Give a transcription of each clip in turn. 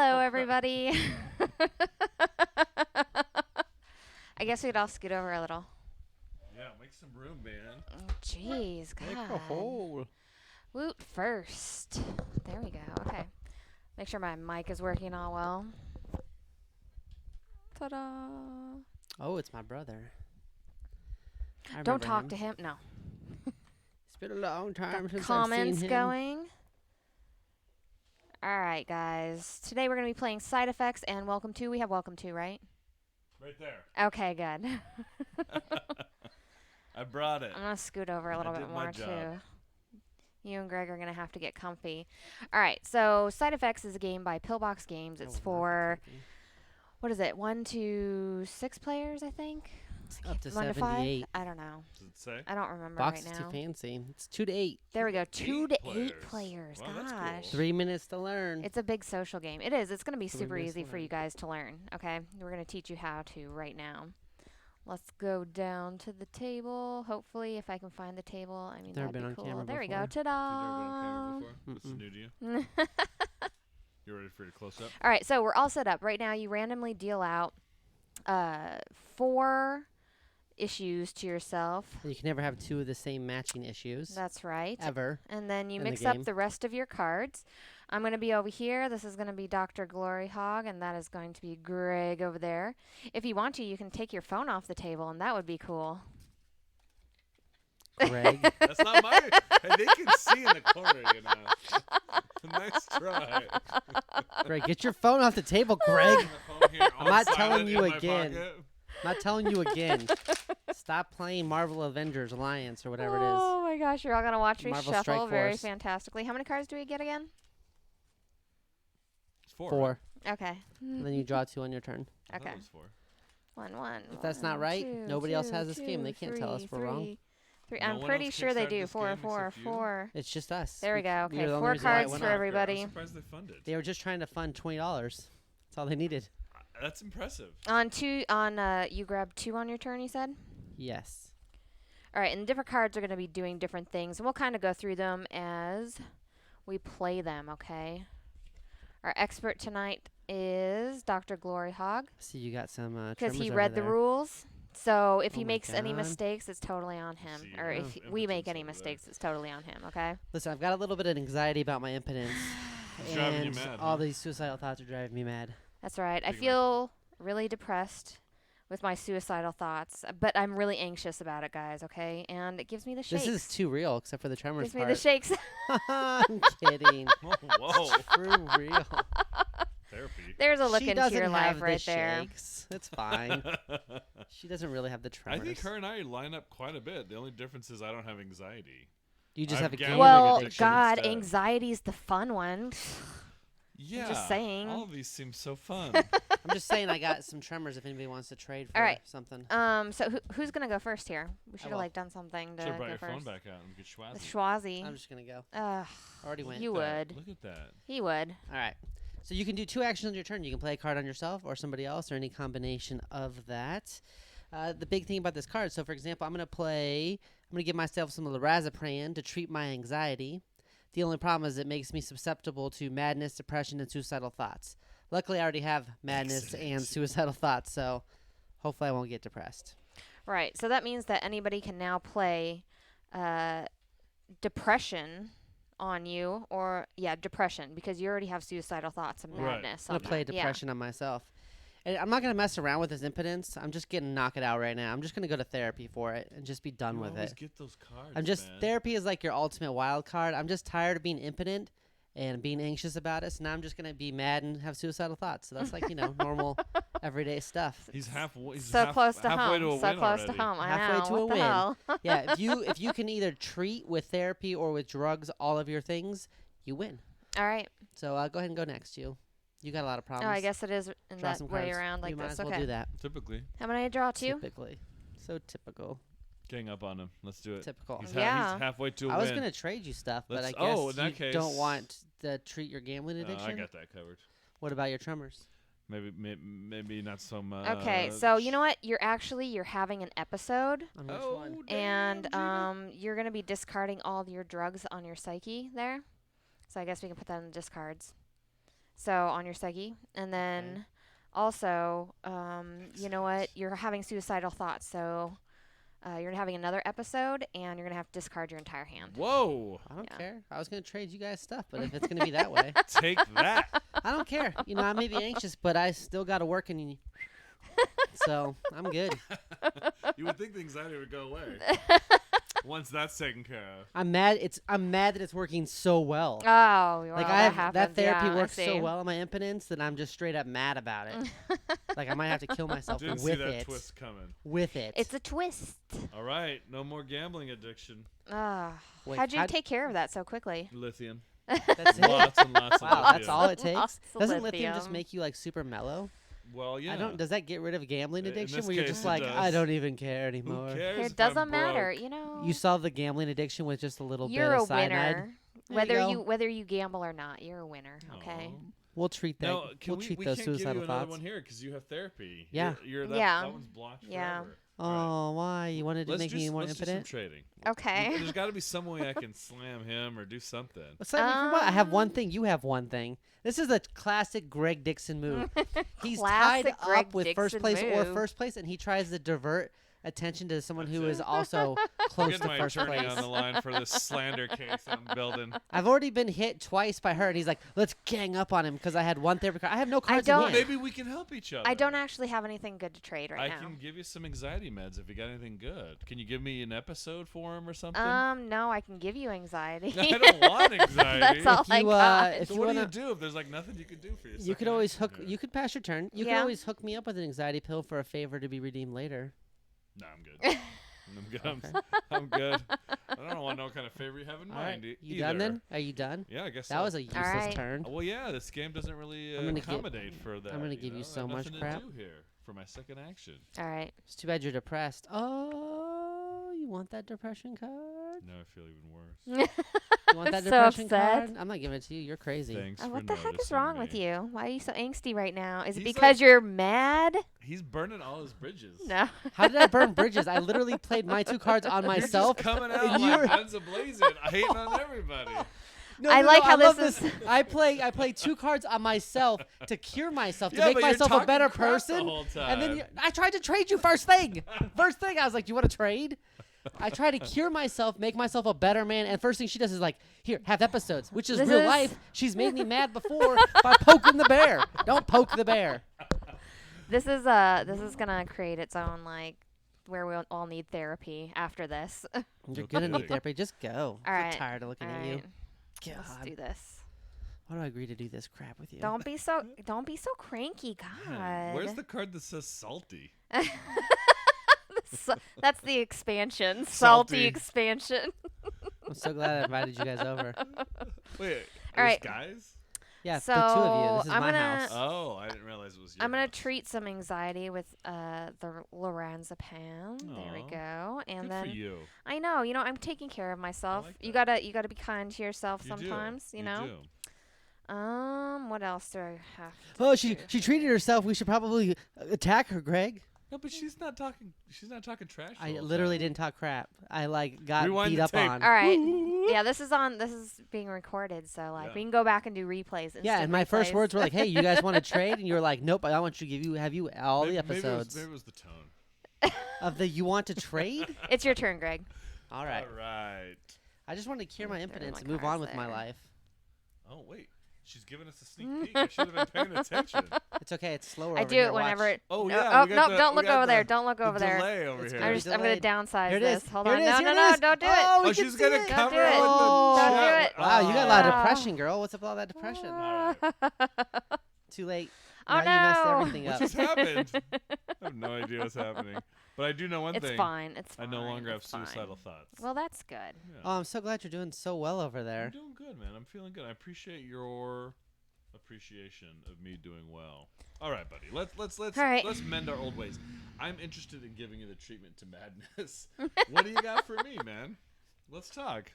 Hello, everybody. I guess we'd all scoot over a little. Yeah, make some room, man. Jeez, Make a God. hole. Woot first. There we go. Okay. Make sure my mic is working all well. Ta-da. Oh, it's my brother. I Don't remember talk him. to him. No. It's been a long time Got since comments I've seen him. going. All right, guys. Today we're going to be playing Side Effects and Welcome To. We have Welcome To, right? Right there. Okay, good. I brought it. I'm going to scoot over a little I bit did my more, job. too. You and Greg are going to have to get comfy. All right, so Side Effects is a game by Pillbox Games. It's for, what is it, 1 to 6 players, I think? Up to 1 to 5? 78. I don't know. Does it say? I don't remember Box right is now. too fancy. It's 2 to 8. There we go. 2 to 8 players. players. Wow, that's cool. Gosh. 3 minutes to learn. It's a big social game. It is. It's going to be 3 super minutes easy to for learn. you guys to learn. Okay? We're going to teach you how to right now. Let's go down to the table. Hopefully, if I can find the table. I mean, Never that'd been be on cool. camera There we before. go. You've never been Ta-da! on camera before? This is new to you? You ready for your close up? All right, so we're all set up. Right now, you randomly deal out 4 issues to yourself. You can never have 2 of the same matching issues. That's right. Ever. And then you in the mix up game. the rest of your cards. I'm going to be over here. This is going to be DrGloryHogg, and that is going to be Greg over there. If you want to, you can take your phone off the table, and that would be cool. Greg. That's not my. And they can see in the corner, you know. Nice try. Greg, get your phone off the table, Greg. The phone here, I'm all not silent telling in you my again. pocket. I'm not telling you again. Stop playing Marvel Avengers Alliance or whatever it is. Oh my gosh, you're all going to watch me Marvel shuffle Strike very Force. fantastically. How many cards do we get again? It's 4. 4. Okay. And then you draw 2 on your turn. I thought Okay. it was 4. 1, 1. If that's not right, nobody else has this game. They can't tell us we're wrong. 3. No I'm one pretty else sure they kickstarted do. this 4, game 4, except you? 4. It's just us. There we go. You're Okay, the only 4 reason why it cards went for up. everybody. I'm surprised they funded. They were just trying to fund $20. That's all they needed. That's impressive. You grabbed 2 on your turn, you said? Yes. All right, and different cards are going to be doing different things, and we'll kind of go through them as we play them, okay? Our expert tonight is DrGloryHogg, See, you got some because he tremors read over the there. rules. So if Oh he my makes any God. mistakes, it's totally on him. See, Or you if have we make impotence any over there. mistakes, it's totally on him, okay? Listen, I've got a little bit of anxiety about my impotence. It's driving you and mad, all huh? these suicidal thoughts are driving me mad. That's right. I Big one. feel really depressed with my suicidal thoughts, but I'm really anxious about it, guys, okay? And it gives me the shakes. This is too real, except for the tremors gives me part. the shakes. I'm kidding. Oh, whoa. True real. Therapy. There's a look She into doesn't your have life the right there. shakes. It's fine. She doesn't really have the I tremors. think her and I line up quite a bit. The only difference is I don't have anxiety. You just I've have a gambling gambling Well, addiction. God, instead. anxiety's the fun one. Yeah. saying. All of these seem so fun. I'm just saying I got some tremors if anybody wants to trade for All right. something. So who's gonna go first here? We should have will. like done something to Should have go brought your first. phone back out and get schwazzy. With Schwazi. I'm just going to go. Ugh, Already went. you Look at that. would. Look at that. He would. All right. So you can do 2 actions on your turn. You can play a card on yourself or somebody else or any combination of that. The big thing about this card, so for example, I'm going to give myself some lorazepam to treat my anxiety. The only problem is it makes me susceptible to madness, depression, and suicidal thoughts. Luckily, I already have madness Excellent. and suicidal thoughts, so hopefully I won't get depressed. Right. So that means that anybody can now play depression on you, or depression, because you already have suicidal thoughts and Right. madness. I'm on going to play that. Yeah. depression on myself. And I'm not going to mess around with this impotence. I'm just going to knock it out right now. I'm just going to go to therapy for it and just be done You with always it. get those cards, I'm just man. therapy is like your ultimate wild card. I'm just tired of being impotent and being anxious about it. So now I'm just gonna be mad and have suicidal thoughts. So that's like normal everyday stuff. He's he's So close to halfway home. to a so win close already. to home. I Halfway know. to What a the win. hell? Yeah, if you can either treat with therapy or with drugs all of your things, you win. All right. So go ahead and go next. You got a lot of Oh, problems. I guess it is in Draw that some way cards. around like you might this. as well Okay. do that. Typically. How many I draw? 2? Typically, so typical. Gang up on him. Let's do it. Typical. He's, Yeah. he's halfway to a I was win. gonna trade you stuff, but I Let's- guess oh, in that you case- don't want to treat your gambling No, addiction. I got that covered. What about your tremors? Maybe not so much. Okay. So you know what? You're having an episode, On which Oh, one? and damn, you're gonna be discarding all your drugs on your psyche there. So I guess we can put that in the discards. So on your Segi. And then also, you know what? You're having suicidal thoughts. So you're having another episode, and you're going to have to discard your entire hand. Whoa. I don't Yeah. care. I was gonna trade you guys stuff, but if it's gonna be that way, Take that. I don't care. You know, I may be anxious, but I still gotta work, and so I'm good. You would think the anxiety would go away once that's taken care of. I'm mad. I'm mad that it's working so well. Oh, well, Like that that happens. therapy yeah, I works so see. well on my impotence that I'm just straight up mad about it. Like I might have to kill myself Didn't see with that it. twist coming. With it. It's a twist. All right, no more gambling addiction. Wait, How'd you take care of that so quickly? Lithium. That's it. Lots and lots of Wow, lithium. that's all it takes. Lots of Doesn't lithium just lithium. make you like super mellow? Well, yeah. I don't. Does that get rid of gambling In addiction? this Where you're case, just it like, does. I don't even care anymore. Who cares? if It doesn't I'm matter, broke? you know. You solve the gambling addiction with just a little You're bit a of cyanide. winner. There you go. Whether you gamble or not, you're a winner. Okay. Aw. We'll treat that. No, can we'll treat we those can't give you suicidal another thoughts. one here because you have therapy. Yeah. Yeah. That one's blocked Yeah. forever. All right. Oh, why? You wanted to make me more let's do some impotent? trading. Okay. There's got to be some way I can slam him or do something. What's that mean for what? I have one thing. You have one thing. This is a classic Greg Dickson move. He's tied Classic Greg up with first Dickson place or move. first place, and he tries to divert attention to someone who is also I'm close getting to my first attorney place. on the line for this slander case I'm building. I've already been hit twice by her, and he's like, "Let's gang up on him because I had one therapy card. I have no cards in don't- hand." Maybe we can help each other. I don't actually have anything good to trade right I now. can give you some anxiety meds if you got anything good. Can you give me an episode for him or something? No, I can give you anxiety. I don't want anxiety. That's all If I you, got. if So you what do you wanna- do if there's like nothing you could do for yourself? You could always hook. You could pass your turn. You could Yeah. always hook me up with an anxiety pill for a favor to be redeemed later. No, I'm good. I'm good. Okay. I'm good. I don't want no kind of favor you have in All right, mind. you either. done then? Are you done? Yeah, I guess That so. was a useless right. turn. Well, yeah, this game doesn't really I'm gonna accommodate for that. I'm gonna give you know? so I have much nothing crap. to do here for my second action. All right. It's too bad you're depressed. Oh, you want that depression card? Now I feel even worse. You want that So depression upset. card? I'm not giving it to you. You're crazy. Thanks for What the heck is noticing wrong with me. you? Why are you so angsty right now? Is it He's because like- you're mad? He's burning all his bridges. No. How did I burn bridges? I literally played my 2 cards on You're just myself. coming out and like you're- guns a blazing, hating on everybody. No, I no, like no, how love this is- I play 2 cards on myself to cure myself, to Yeah, make but you're myself a talking better crap the person. whole And then time. I tried to trade you first thing. First thing, I was like, "Do you want to trade?" I try to cure myself, make myself a better man, and first thing she does is like, "Here, have episodes," which is This real is- life. She's made me mad before by poking the bear. Don't poke the bear. This is gonna create its own like where we'll all need therapy after this. All You're No gonna need kidding. therapy. Just go. I'm right. so tired of looking at you. right. Let's God, do this. why do I agree to do this crap with you? Don't be so cranky, God. Man, where's the card that says salty? That's the expansion. Salty. Salty expansion. I'm so glad I invited you guys over. Wait, All there's right. guys? Yeah, the 2 of you. This is I'm my gonna- house. Oh, I didn't realize it was your I'm gonna house. treat some anxiety with the Loranzepam. There we Aw. go. And Good then for you. I know, I'm taking care of myself. like You that. gotta be kind to yourself You do. sometimes. You know. do. What else do I have? To Oh, she do? treated herself. We should probably attack her, Greg. No, but she's not talking. She's not talking trash. the I whole literally time. didn't talk crap. I like got Rewind beat the up tape. on. All right. Yeah, this is being recorded, so like Yeah. we can go back and do replays. Yeah, instant and my first replays. words were like, "Hey, you guys want to trade?" And you were like, "Nope, I want you to have you all the Maybe episodes Maybe it was the tone. of the you want to trade." It's your turn, Greg. All right. All right. I just wanted to cure my Throw impotence my and move cards on with my there. life. Oh wait, she's giving us a sneak peek. I should have been paying attention. It's okay. It's slower. I over do here. it whenever. Watch. It, Oh no, yeah. oh we no! got the- Don't we look got over there! the- Don't look the over there! delay over It's here. very I'm gonna delayed. downsize Here it is. this. Hold Here on! it is. No! Here No! it No! is. Don't do Oh, it! we Oh, can she's see gonna it. cover Don't do it it. with Oh. the Don't do chat. it. Wow, you got a lot of Oh. depression, girl. What's up with all that depression? All right. Too late. Oh, now you messed no. everything What up. just happened? I have no idea what's happening. But I do know one It's thing. fine. It's I fine. no longer have it's fine. suicidal thoughts. Well, that's good. Yeah. Oh, I'm so glad you're doing so well over I'm there. doing good, man. I'm feeling good. I appreciate your appreciation of me doing well. All right, buddy. Let's All right. let's mend our old ways. I'm interested in giving you the treatment to madness. What do you got for me, man? Let's talk.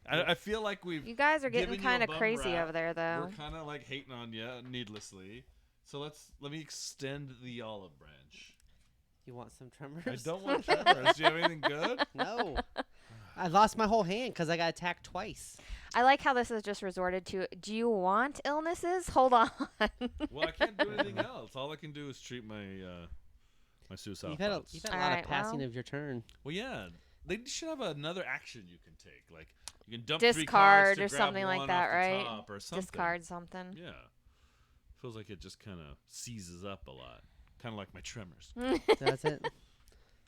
I feel like we've You guys are getting Giving you kind a of bum crazy rap. over there, though. we're kind of like hating on you needlessly. So let me extend the olive branch. You want some tremors? I don't want tremors. Do you have anything good? No. I lost my whole hand because I got attacked twice. I like how this is just resorted to. Do you want illnesses? Hold on. Well, I can't do anything else. All I can do is treat my my suicidal You've had a thoughts. lot Alright, of passing well. of your turn. Well, yeah, they should have another action you can take. Like you can dump Discard 3 cards to or grab something like one that, off the right? top or something. Discard something. Yeah, feels like it just kind of seizes up a lot, kind of like my tremors. Does it?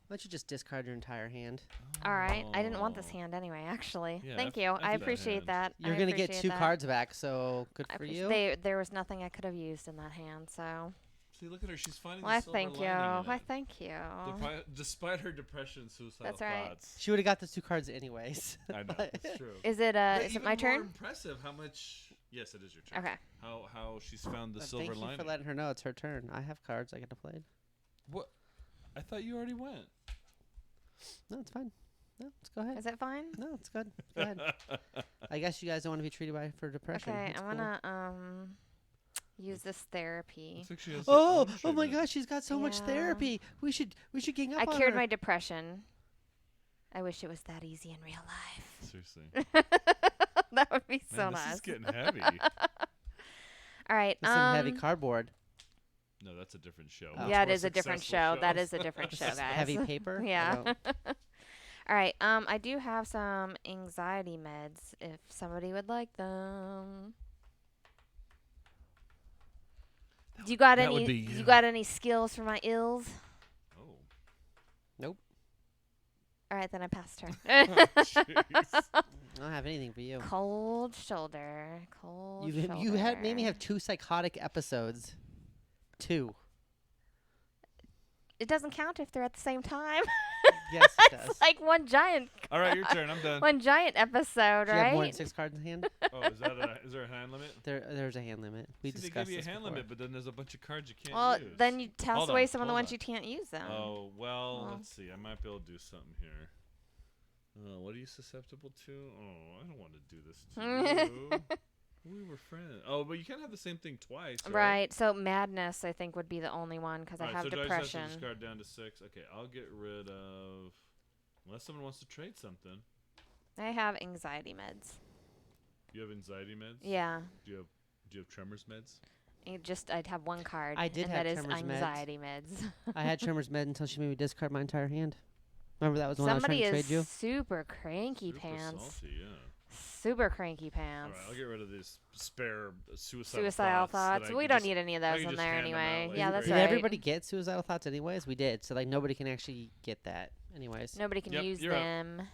Why don't you just discard your entire hand? All right. I didn't want this Oh. hand anyway, actually. Yeah, Thank I you. I do that appreciate hand. that. You're I gonna get appreciate 2 that. cards back, so good I for appreciate- you. There was nothing I could have used in that hand, so. See, look at her. She's finding Why, the silver thank you. lining in Why, it. thank you. Despite her depression and suicidal That's right. thoughts. She would have got those 2 cards anyways. I know, it's true. Is it But is it even my more turn? impressive how much. Yes, it is your turn. Okay. How she's found the But silver thank you lining. for letting her know it's her turn. I have cards I could have played. What? I thought you already went. No, it's fine. No, let's go ahead. Is it fine? No, it's good. Go ahead. I guess you guys don't want to be treated for depression. Okay, That's I'm cool. gonna use this therapy. Looks like she has her Oh, own oh my treatment. gosh, she's got so much Yeah. therapy. We should gang up I on cured her. my depression. I wish it was that easy in real life. Seriously. That would be so Man, this nice. is getting heavy. All right. With some heavy cardboard. No, that's a different show. Oh. Yeah, Much it is more a different successful show. That shows. is a different show, guys. Heavy paper. I Yeah. don't- All right. I do have some anxiety meds if somebody would like them. Do you got that would any? be, You got any skills for my ills? Oh. Nope. All right, then I pass turn. Jeez. I don't have anything for you. Cold shoulder. Cold You shoulder. you had made me have 2 psychotic episodes. 2. It doesn't count if they're at the same time. Yes, it does. It's like one giant. All right, your turn. I'm done. One giant episode, Do you have more than right? 6 cards in hand? Oh, is there a hand limit? There's a hand limit. We See, they discussed give you a this hand before. limit, but then there's a bunch of cards you can't Well, use. then you toss Hold away on, some of the hold ones on. you can't use them. Oh, well, Well. let's see. I might be able to do something here. What are you susceptible to? Oh, I don't want to do this to you. We were friends. Oh, but you can't have the same thing twice, right? Right. So madness, I think, would be the only one because I Alright, have so depression. do I just have to discard down to 6? Okay, I'll get rid of... Unless someone wants to trade something. I have anxiety meds. You have anxiety meds? Yeah. Do you have tremors meds? I'd have one card. I did and have that is tremors meds. anxiety meds. I had Tremor's med until she made me discard my entire hand. Remember that was the one Somebody I was trying to is trade you? super cranky Super pants. salty, yeah. Super cranky pants. Alright, I'll get rid of these spare suicidal Suicidal thoughts. thoughts. that I We can don't just- need any of I those can in just there hand them anyway. out like Yeah, that's Did right. everybody get suicidal thoughts anyways? We did. So like nobody can actually get that anyways. Nobody can Yep, use you're up. them.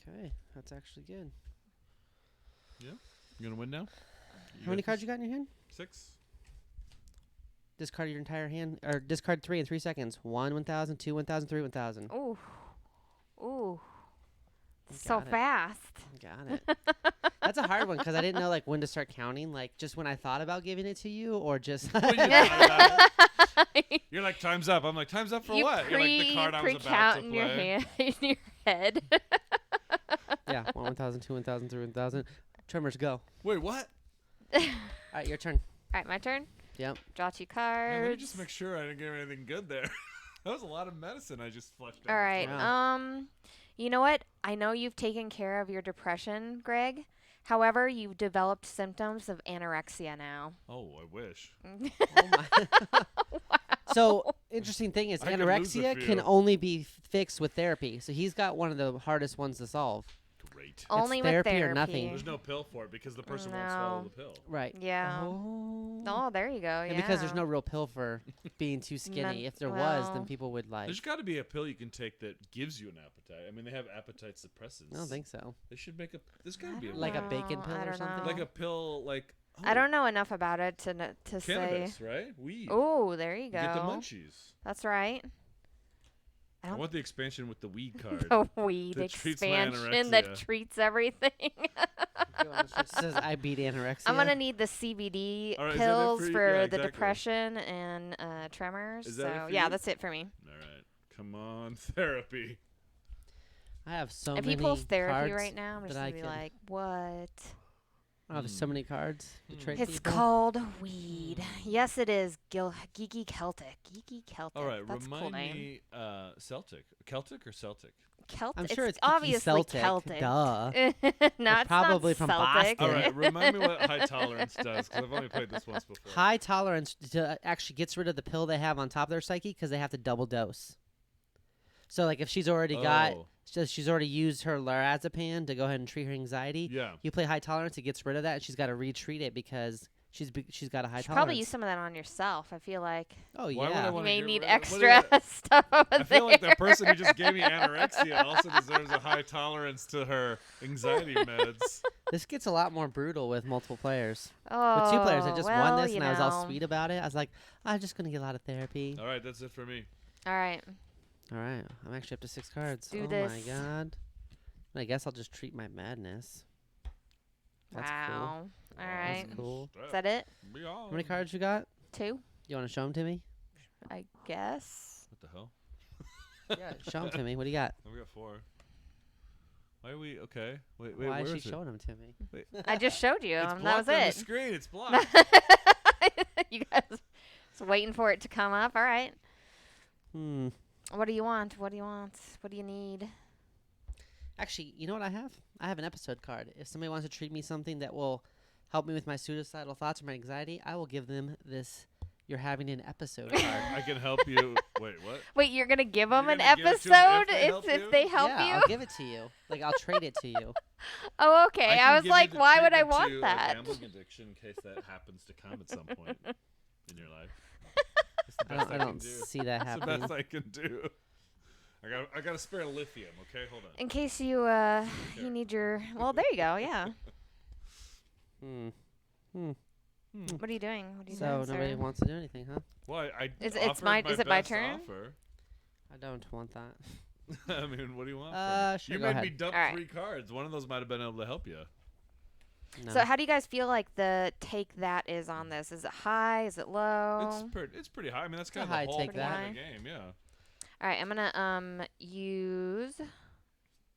Okay, that's actually good. You gonna win now? How many cards you got in your hand? 6? Discard your entire hand, or discard 3 in 3 seconds. 1, 1,000, 2, 1,000, 3, 1,000. Ooh. Ooh. You So got it. fast. Got it. That's a hard one because I didn't know like when to start counting. Like just when I thought about giving it to you, or just. When you thought about it. You're like, time's up. I'm like, time's up for you what? You're like, the card I was about pre-count to in play. your hand, in your head. Yeah, 1, 1,000, 2, 1,000, 3, 1,000. Tremors, go. Wait, what? All right, your turn. All right, my turn. Yep. Draw 2 Man, let me cards. just make sure I didn't get anything good there. That was a lot of medicine I just flushed down. All the right. toilet. You know what? I know you've taken care of your depression, Greg. However, you've developed symptoms of anorexia now. Oh, I wish. Oh my. So interesting thing is I could lose a anorexia can few. only be fixed with therapy. So he's got one of the hardest ones to solve. Great. Only with therapy therapy. or nothing. There's no pill for it because the person won't swallow the pill. Right. Yeah. Oh. Oh, there you go. And Yeah. because there's no real pill for being too skinny. If there was, then well. people would like. There's got to be a pill you can take that gives you an appetite. I mean, they have appetite suppressants. I don't think so. They should make a. There's got to be a Like a No, bacon pill I or don't something? know. like a pill like. I don't know enough about it to say. Cannabis, right? Weed. Oh, there you go. You get the munchies. That's right. I want the expansion with the weed card. The weed that treats my expansion that anorexia. treats everything. It says I beat anorexia. I'm gonna need the CBD All right, is that it pills for you? for Yeah, the exactly. depression and tremors. Is that so it for yeah, you? that's it for me. All right. Come on, therapy. I have so If many he pulls therapy cards right now, I'm just that I gonna be can- like, what? I have so many cards to Hmm. trade It's people. called weed. Yes, it is. Geeky Celtic. Geeky Celtic. All right, That's a remind cool name. me, Celtic, Celtic or Celtic? Celtic. I'm sure it's obviously Celtic. Celtic. Duh. No, it's probably not from Celtic. Boston. All right, remind me what high tolerance does, because I've only played this once before. High tolerance actually gets rid of the pill they have on top of their psyche because they have to double dose. So, like, if she's already she's already used her lorazepam to go ahead and treat her anxiety. Yeah. You play high tolerance, it gets rid of that, and she's got to retreat it because she's got a high You should tolerance. probably use some of that on yourself. I feel like Oh Why would I yeah. you wanna may get need rid of- extra stuff over I there. feel like the person who just gave me anorexia also deserves a high tolerance to her anxiety meds. This gets a lot more brutal with multiple players. Oh, With 2 players, I just well, won this, you and I was all know. sweet about it. I was like, I'm just gonna get a lot of therapy. All right, that's it for me. All right. All right, I'm actually up to 6 cards. do oh this. my god. I guess I'll just treat my madness. That's Wow. All right. That's cool. Is that it? Be on. How many cards you got? 2, You want to show them to me? I guess. What the hell? Yeah, show them to me. What do you got? Oh, we got 4. Why are we okay? Wait, Why where is she is it? showing them to me? I just showed you. It's That was blocked on the it. screen. It's blocked. You guys was waiting for it to come up. All right. Hmm. What do you want? What do you want? What do you need? Actually, you know what I have? I have an episode card. If somebody wants to treat me something that will help me with my suicidal thoughts or my anxiety, I will give them this. You're having an episode card. I can help you. Wait, what? Wait, you're gonna give them You're an gonna give it to 'em episode if they help you? if they help yeah, you? I'll give it to you. Like I'll trade it to you. Oh, okay. can I was give you like, the why would I treatment want to a that? gambling addiction in case that happens to come at some point in your life. It's the I best don't, I I can don't do. see that It's the happening. best I can do. I got a spare lithium. Okay, hold on. In case you you need your there you go. Yeah. Hmm. Hmm. What are you doing? What are you So doing, nobody sir? wants to do anything, huh? Well, I Is offered it my best turn? offer. I don't want that. I mean, what do you want? from me? Sure, You go made me ahead. dump All right. 3 cards. One of those might have been able to help you. No. So how do you guys feel like the take that is on this? Is it high? Is it low? It's pretty high. I mean, that's a kind of high the whole take point that. of the game. Yeah. All right, I'm gonna use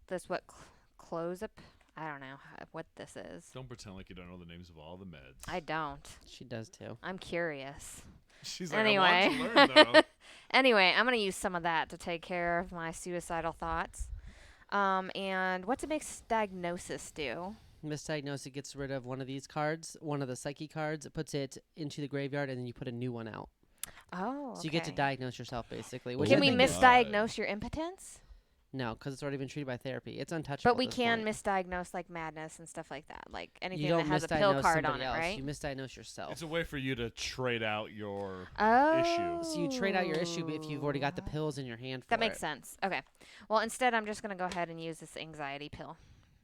this close up. I don't know what this is. Don't pretend like you don't know the names of all the meds. I don't. She does too. I'm curious. She's like, Anyway. I want to learn though. Anyway, I'm gonna use some of that to take care of my suicidal thoughts. And what's a misdiagnosis do? Misdiagnosis gets rid of one of these cards, one of the psyche cards. It puts it into the graveyard, and then you put a new one out. Oh, So you get to okay. diagnose yourself, basically. which Can I we think is- misdiagnose your impotence? No, because it's already been treated by therapy. It's untouchable. But we at this can point. misdiagnouse like madness and stuff like that, like anything You don't that has a misdiagnose pill card on somebody it, else. right? You misdiagnose yourself. It's a way for you to trade out your. Oh. So you trade out your issue if you've already got the pills in your hand for That makes it. sense. Okay. Well, instead, I'm just gonna go ahead and use this anxiety pill,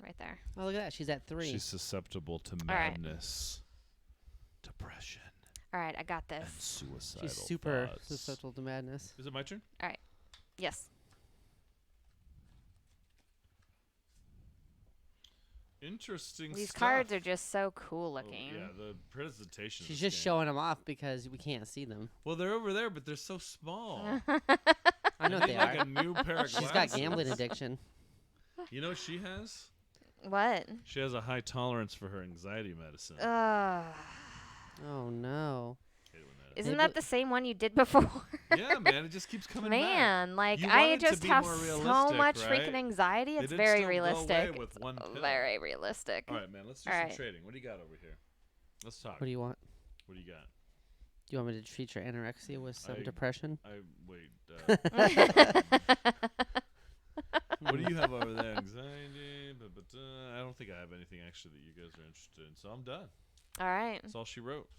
right there. Oh, look at that. She's at 3. She's susceptible to right. madness, depression, All right, I got and this. suicidal She's super thoughts. susceptible to madness. Is it my turn? Yes. Interesting. These stuff. cards are just so cool Oh, looking. yeah, the presentation. of She's this just game. showing them off because we can't see them. Well, they're over there, but they're so small. I know I what need they like are. a new pair of She's got glasses. gambling addiction. You know what she has? What? She has a high tolerance for her anxiety medicine. Oh no. Hate it when that Isn't Maybe- that the same one you did before? yeah, man, it just keeps coming back. Man, like You I want it to just be have more so realistic, much right? freaking anxiety. They It's did very still go away realistic. with one pill. Very realistic. All right, man, let's do All some right. trading. What do you got over here? Let's talk. What do you want? What do you got? Do you want me to treat your anorexia with some I- depression? Wait. What do you have over there? Anxiety. I don't think I have anything actually that you guys are interested in. So I'm done. All right. That's all she wrote.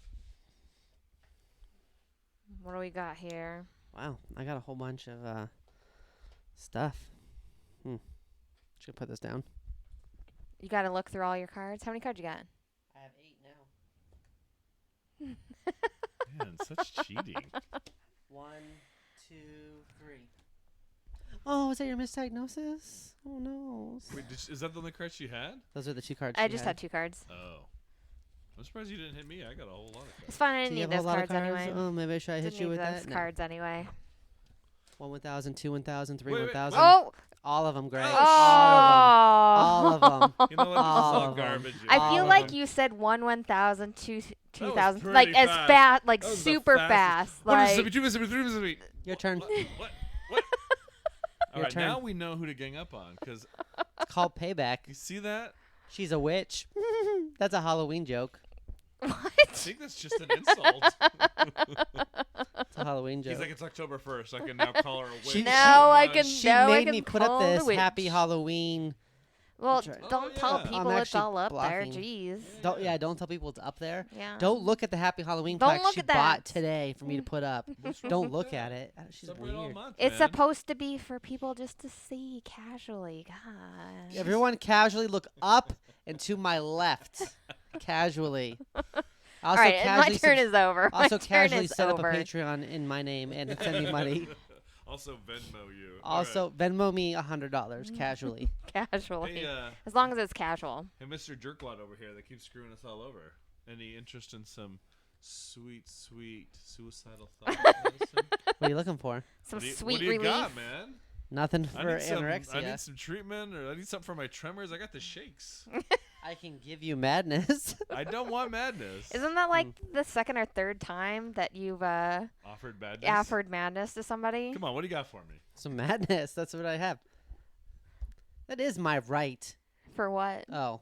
What do we got here? Wow, I got a whole bunch of stuff. Just gonna put this down. You got to look through all your cards. How many cards you got? I have 8 now. Man, such cheating. 1, 2, 3. Oh, is that your misdiagnosis? Oh no. Wait, is that the only card she had? Those are the 2 cards. I she just had 2 cards. Oh. I'm surprised you didn't hit me. I got a whole lot of cards. It's fine. I Do didn't you need have a those whole lot of cards cards? anyway. Oh, maybe should I hit Didn't you need with those that? No. cards anyway. 1 1000, 2 1000, 3 Wait, 1000. Oh! All of them, Greg. Oh, All of them. All of them. You know what? This is All all of 'em. garbage. I All feel of like them. you said 1,000, 2,000, pretty like as fast. fast, like That was the super fastest. fast. Like, Your turn. What? All Your right, turn. now we know who to gang up on because It's called payback. you see that? She's a witch. That's a Halloween joke. I What? think that's just an insult. It's a Halloween joke. He's like, it's October 1st. I can now call her a witch. She- Now I Oh, can- my- She Now I made me can put up call the this Happy witch. Halloween. Well, That's right. don't Oh, tell yeah. people I'm it's actually all up there. blocking. Jeez. Don't tell people it's up there. Yeah. Don't look at the Happy Halloween Don't plaque look she at that. bought today for me to put up. Don't look at it. She's Celebrate all weird. month, It's man. supposed to be for people just to see casually. God. Everyone casually look up and to my left. Casually. All Also right, and my casually turn is over. also my turn casually is set over. up a Patreon in my name and send me money. Also Venmo you. All Also Venmo me $100 casually. Casually. right. As long as it's casual. Hey, Mr. Jerklot over here, they keep screwing us all over. Any interest in some sweet suicidal thought medicine? What are you looking for? Some What do you- sweet what do you relief. got, man? Nothing I for need some. anorexia. I need some treatment, or I need something for my tremors. I got the shakes. I can give you madness. I don't want madness. Isn't that like the second or third time that you've Offered madness. offered madness to somebody? Come on, what do you got for me? Some madness. That's what I have. That is my right. For what? Oh.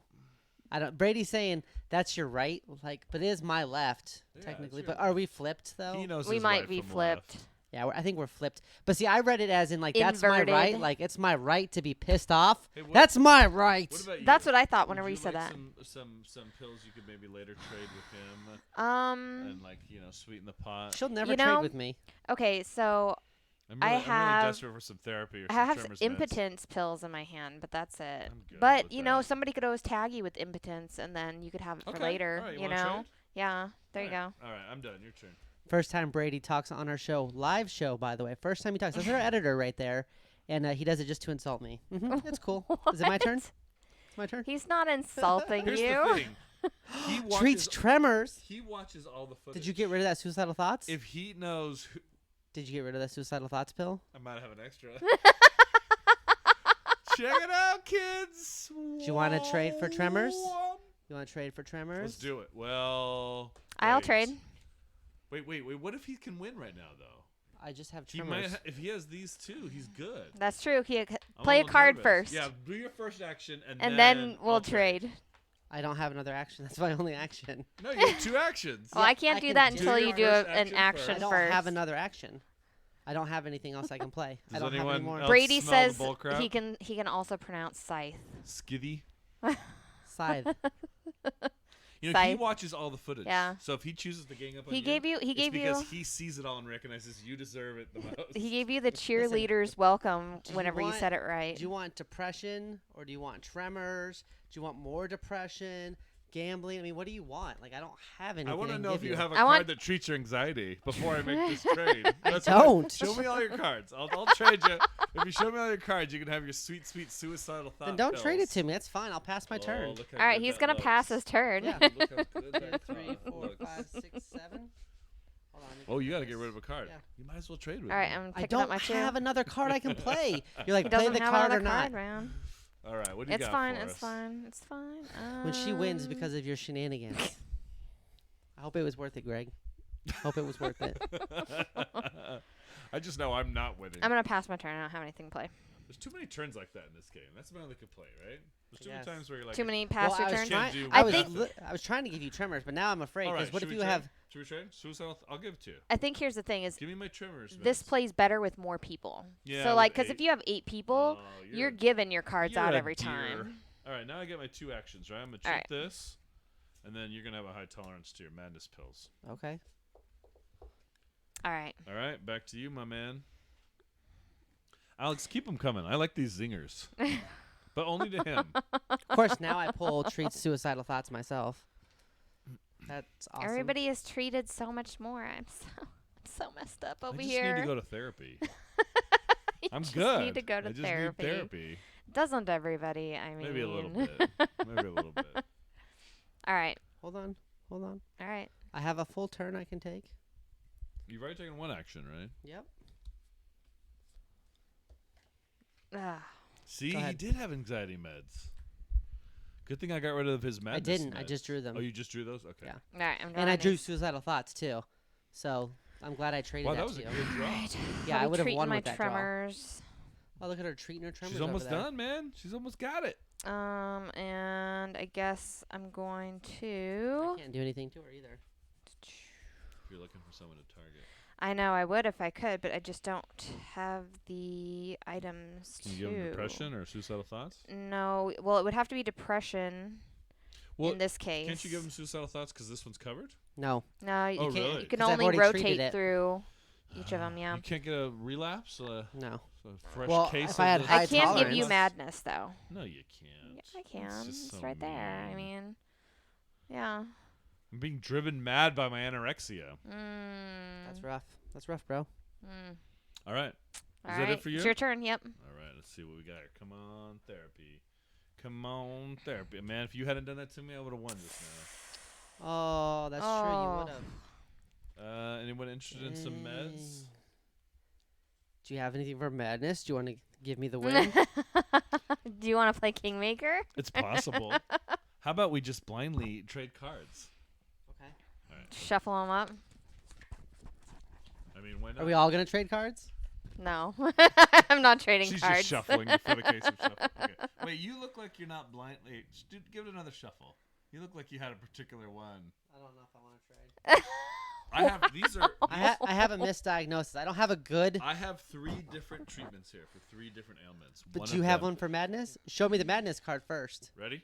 I don't Brady's saying that's your right, like, but it is my left, Yeah, technically. it's But your- are we flipped though? He knows We his might right be from flipped. left. Yeah, I think we're flipped. But see, I read it as in like that's my right, Inverted. like it's my right to be pissed off. Hey, what- That's my right. What about you? That's what I thought Would whenever you said like that. Some pills you could maybe later trade with him and like sweeten the pot. She'll never You trade know, with me. Okay, so I'm I really, I'm have- really desperate for some therapy or I some have tremors meds. impotence pills in my hand, but that's it. I'm good But with you know, that. somebody could always tag you with impotence, and then you could have it for Okay, later. alright, you you wanna know? trade? Yeah. There you Alright, go. All right, I'm done. Your turn. First time Brady talks on our show, live show, by the way. First time he talks. That's our editor right there, and he does it just to insult me. It's cool. Is it my turn? What? It's my turn. He's not insulting Here's you. the thing. He watches, Treats tremors. he watches all the footage. Did you get rid of that suicidal thoughts? If he knows, who, Did you get rid of that suicidal thoughts pill? I might have an extra. Check it out, kids. Do you wanna trade for tremors? Womp. You want to trade for tremors? Let's do it. Well, I'll wait. trade. Wait. What if he can win right now, though? I just have He tremors. might. If he has these two, he's good. That's true. I'm Play a little card nervous. first. Yeah, do your first action And then we'll I'll trade. I don't have another action. That's my only action. No, you have two actions. Well, I can't I do can that do until your you do first an action action first. I don't first. have another action. I don't have anything else I can play. I Does don't have any anyone more. else Brady smell the says bull crap? he can also pronounce scythe. Skitty. Scythe. You know, he Scythe. watches all the footage. Yeah. So if he chooses to gang up on He you, gave you it's because he sees it all and recognizes you deserve it the most. he gave you the cheerleaders welcome Do you whenever you want- said it right. Do you want depression or do you want tremors? Do you want more depression? Gambling? I mean, what do you want? Like, I don't have anything. I want to can know if give you have a I card want- that treats your anxiety before I make this trade. I That's don't. what- Show me all your cards. I'll trade you. If you show me all your cards, you can have your sweet suicidal thought. Then don't trade it pills. to me. That's fine. I'll pass my Oh, turn. look how All right, good he's that gonna looks. pass his turn. Yeah. Look how good that 3, 4, looks. 5, 6, 7. Hold on. Oh, you got to get rid of a card. Yeah. You might as well trade with All right, me. I'm I picking up don't my two. have another card I can play. You're like, He play doesn't the have card another or not. card, man. All right, what do you It's got fine. for It's us? fine. It's fine. When she wins because of your shenanigans. I hope it was worth it, Greg. Hope it was worth it. I just know I'm not winning. I'm gonna pass my turn. I don't have anything to play. There's too many turns like that in this game. That's about all they could play, right? There's too many Yes. times where you're like, Too many pass well, your I was turn. trying- trying. do I I was, think- I was trying to give you tremors, but now I'm afraid. all Because right, what should if we you trade? have? Should we trade? Suicidal. I'll give it to you. I think here's the thing: is Give me my trimmers. this Vince. plays better with more people. Yeah, so with like, because if 8. you have 8 people, Oh, you're giving your cards you're out a every dear. time. All right, now I get my 2 actions, right? I'm gonna All treat right. this, and then you're gonna have a high tolerance to your madness pills. Okay. All right. All right, back to you, my man. Alex, keep them coming. I like these zingers, but only to him. Of course, now I pull treats suicidal thoughts myself. That's awesome. Everybody is treated so much more. I'm so messed up over I just here. need to go to therapy. You I'm just good. need to go to I just therapy. need therapy. Doesn't everybody? I mean, Maybe a little bit. Maybe a little bit. All right. Hold on. Hold on. All right. I have a full turn I can take. You've already taken 1 action, right? Yep. Ugh. See, Go he ahead. did have anxiety meds. Good thing I got rid of his madness. I didn't. I meds. just drew them. Oh, you just drew those? Okay. Yeah. All right. I'm And I drawing drew these. suicidal thoughts too. So I'm glad I traded Wow, that that was to a you. good draw. Right. Yeah, I'll I be would have treating won my with that draw. tremors. Oh, look at her treating her tremors She's over almost there. done, man. She's almost got it. And I guess I'm going I to. can't do anything to her either. You're looking for someone to target. I know I would if I could, but I just don't have the items Can to. you give them depression or suicidal thoughts? No. Well, it would have to be depression Well, in this case. can't you give them suicidal thoughts because this one's covered? No. No, you Oh, can't. really? You can 'Cause I've only already treated rotate it. through each of them. Yeah. You can't get a relapse? No. A fresh Well, case if I had of high I can give you tolerance. madness though. No, you can't. Yeah, I It's can. just It's so right there. I mean, yeah. I'm being driven mad by my anorexia. That's rough. That's rough, bro. All right. All that right. it for you? It's your turn. Yep. All right. Let's see what we got here. Come on, therapy. Come on, therapy. Man, if you hadn't done that to me, I would have won just now. Oh, that's true. You would have. Anyone interested in some meds? Do you have anything for madness? Do you want to give me the win? Do you want to play Kingmaker? It's possible. How about we just blindly trade cards? Okay. All right. Shuffle them up. I mean, why not? Are we all gonna trade cards? No, I'm not trading She's cards. just shuffling for the case of shuffle. Okay. Wait, you look like you're not blindly. Give it another shuffle. You look like you had a particular one. I don't know if I want to trade. I have these are. I have a misdiagnosis. I don't have a good. I have 3 different treatments here for 3 different ailments. But One do you of have them- one for madness? Show me the madness card first. Ready?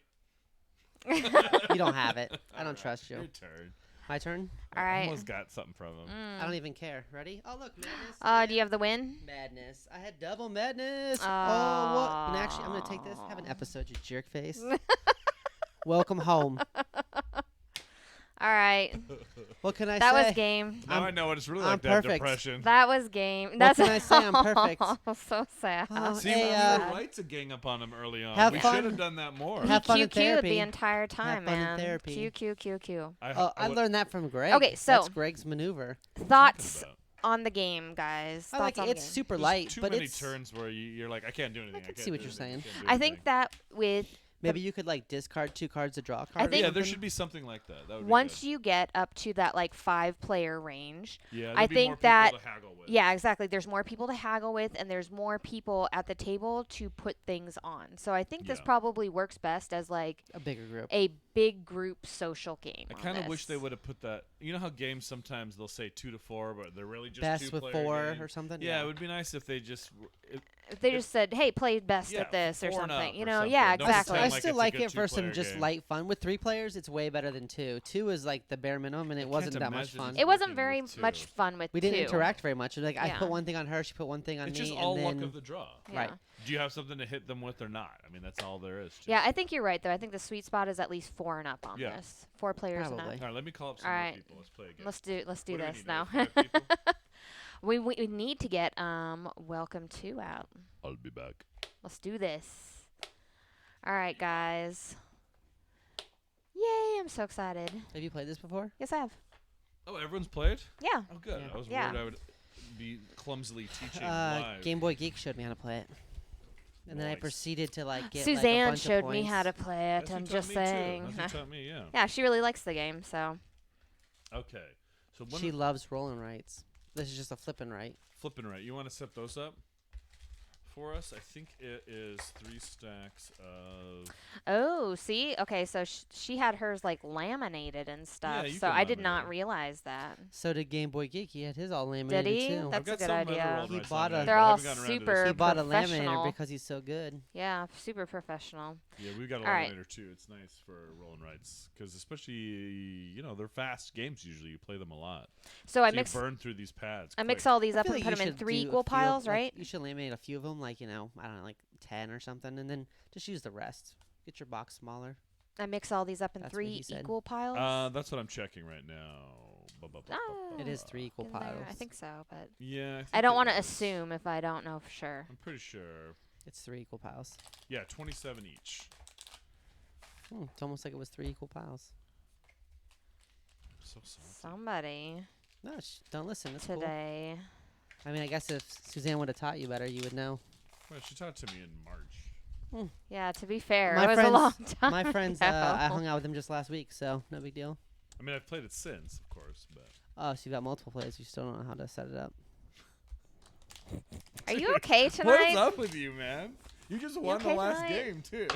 You don't have it. I don't trust you. Your turn. My turn. All I right. almost got something from him. I don't even care. Ready? Oh look, madness. Do you have the win? Madness. I had double madness. Oh, what? And actually, I'm gonna take this. Have an episode, you jerk face. Welcome home. All right. What can I That say? was game. Now I know what it's really I'm like. That perfect. depression. That was game. What That's can I say? I'm perfect. so sad. Oh, See, hey, we uh, were right to gang up on him early on. have We fun. should have done that more. Have fun in Q therapy. the entire time, fun in man. therapy. Q. I learned that from Greg. Okay, so- that's Greg's maneuver. Thoughts on the game, guys. I like Thoughts it. on It's the game. super There's light, too but many it's turns where you're like, I can't do anything. can can't see what do you're anything, saying. can't do I think anything. that with maybe you could like discard 2 cards to draw a card. I or think- Yeah, there something. should be something like that. That would once be you get up to that like 5-player range, good. Yeah, I there'd be think more people that- to haggle with. yeah, exactly. There's more people to haggle with, and there's more people at the table to put things on. So I think this Yeah. probably works best as like a bigger group. a big group social game. I on kind of wish they this. would have put that. You know how games sometimes they'll say 2 to 4, but they're really just Best with 2-player 4 games. or something. Yeah, it would be nice if they just. If they just said, "Hey, play best Yeah, at this" or 4 and something. up You or know, something. yeah, Don't exactly. I pretend like still it's a like good it for some 2-player just game. light fun. With 3 players, it's way better than 2. 2 is like the bare minimum, and it wasn't that much imagine fun. It wasn't working very with much 2. fun with We didn't 2. interact very much. Like I Yeah. put one thing on her, she put one thing on It's me, just all and luck then of the draw. Yeah. right. Do you have something to hit them with or not? I mean, that's all there is. To Yeah, it. I think you're right though. I think the sweet spot is at least 4 and up on Yeah. this. 4 players and Probably. up. All right, let me call up some All more right. people. Let's play again. Let's do What this we now. need, like 5 people? we need to get welcome to out. I'll be back. Let's do this. All right, guys. Yay, I'm so excited. Have you played this before? Yes, I have. Oh, everyone's played? Yeah. Oh, good. Yeah. I was Yeah. worried I would be clumsily teaching live. Game Boy Geek showed me how to play it, and then I Nice. proceeded to like get Suzanne like, a bunch showed of me how to points. play it. That's who I'm taught just me, too. saying. That's who taught me, yeah. Yeah, she really likes the game, so. Okay. So She loves rolling rights. This is just a flipping right. flipping right. You want to set those up for us? I think it is 3 stacks of. Oh, see? Okay, so she had hers like laminated and stuff. you So can I did laminate not it. realize that. So did Game Boy Geek. He had his all laminated Did he? too. That's I've a got good some other idea. rolled He rights bought laminated, a- They're but I all haven't gotten around to this super yet. He bought a laminator professional. because he's so good. Yeah, super professional. Yeah, we've got a All right. laminator too. It's nice for rolling rights because especially they're fast games. Usually you play them a lot. So I So mix you burn through these pads. I mix quick. all these I up feel and like put you them in should 3 do a equal few piles, like, right? You should laminate a few of them, like I don't know, like 10 or something, and then just use the rest. Get your box smaller. I mix all these up in That's what 3 he said. equal piles. That's what I'm checking right now. It is 3 equal In there. piles. I think so, but Yeah. I don't want to to assume if I don't know for sure. I'm pretty sure. It's 3 equal piles. Yeah, 27 each. It's almost like it was 3 equal piles. So salty. Somebody No, don't listen. That's cool. today. I mean, I guess if Suzanne would have taught you better, you would know. Well, she taught to me in March. Yeah, to be fair, My it was a friends- long time. My friends, ago. I hung out with them just last week, so no big deal. I mean, I've played it since, of course, but Oh, so you got multiple plays. You still don't know how to set it up. Are you okay What's tonight? up with you, man? You just won the okay last tonight? game too.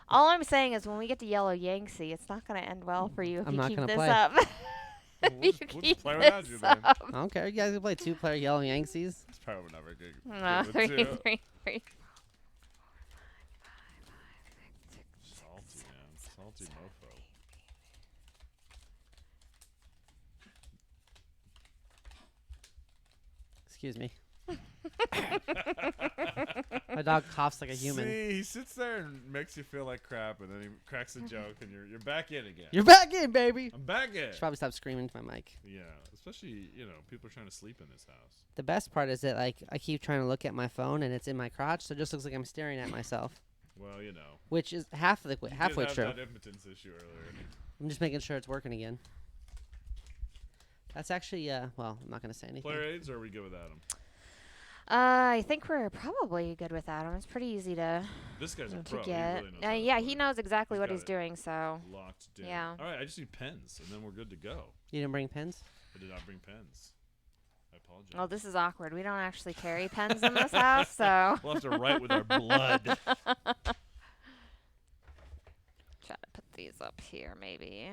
All I'm saying is when we get to Yellow Yangtze, it's not going to end well for you if I'm you not keep gonna this play. up. If We'll you just keep play without you this then. up. I don't care. You guys can play 2-player Yellow Yankees. It's probably never good. No, good with 3, two. 3, 3. Salty, man. Salty mofo. Excuse me. My dog coughs like a human. See, he sits there and makes you feel like crap, and then he cracks a joke, and you're back in again. You're back in, baby. I'm back in. Should probably stop screaming into my mic. Yeah, especially people are trying to sleep in this house. The best part is that I keep trying to look at my phone and it's in my crotch, so it just looks like I'm staring at myself, Well, which is halfway you halfway did true. have that impotence issue earlier. I'm just making sure it's working again. That's actually well, I'm not gonna say anything. Player aids, or are we good without him? I think we're probably good with Adam. It's pretty easy to This guy's a to pro. He get. really knows how to Yeah, play. he knows exactly He's what got he's it doing. So Locked down. Yeah. All right, I just need pens, and then we're good to go. You didn't bring pens? I did not bring pens. I apologize. well, this is awkward. We don't actually carry pens in this house, so We'll have to write with our blood. try to put these up here, maybe.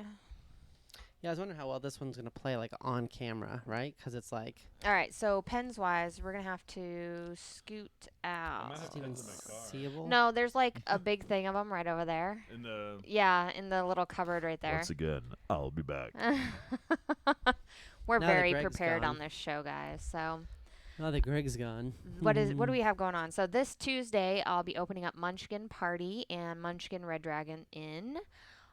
Yeah, I was wondering how well this one's gonna play like on camera, right? Because it's like All right, so pens wise, we're gonna have to scoot out. might have it's even pens in my car. seeable. No, there's like a big thing of them right over there. In the Yeah, in the little cupboard right there. again, I'll be back. We're Now that very Greg's prepared gone. on this show, guys. So Now that Greg's gone. what do we have going on? So this Tuesday, I'll be opening up Munchkin Party and Munchkin Red Dragon Inn.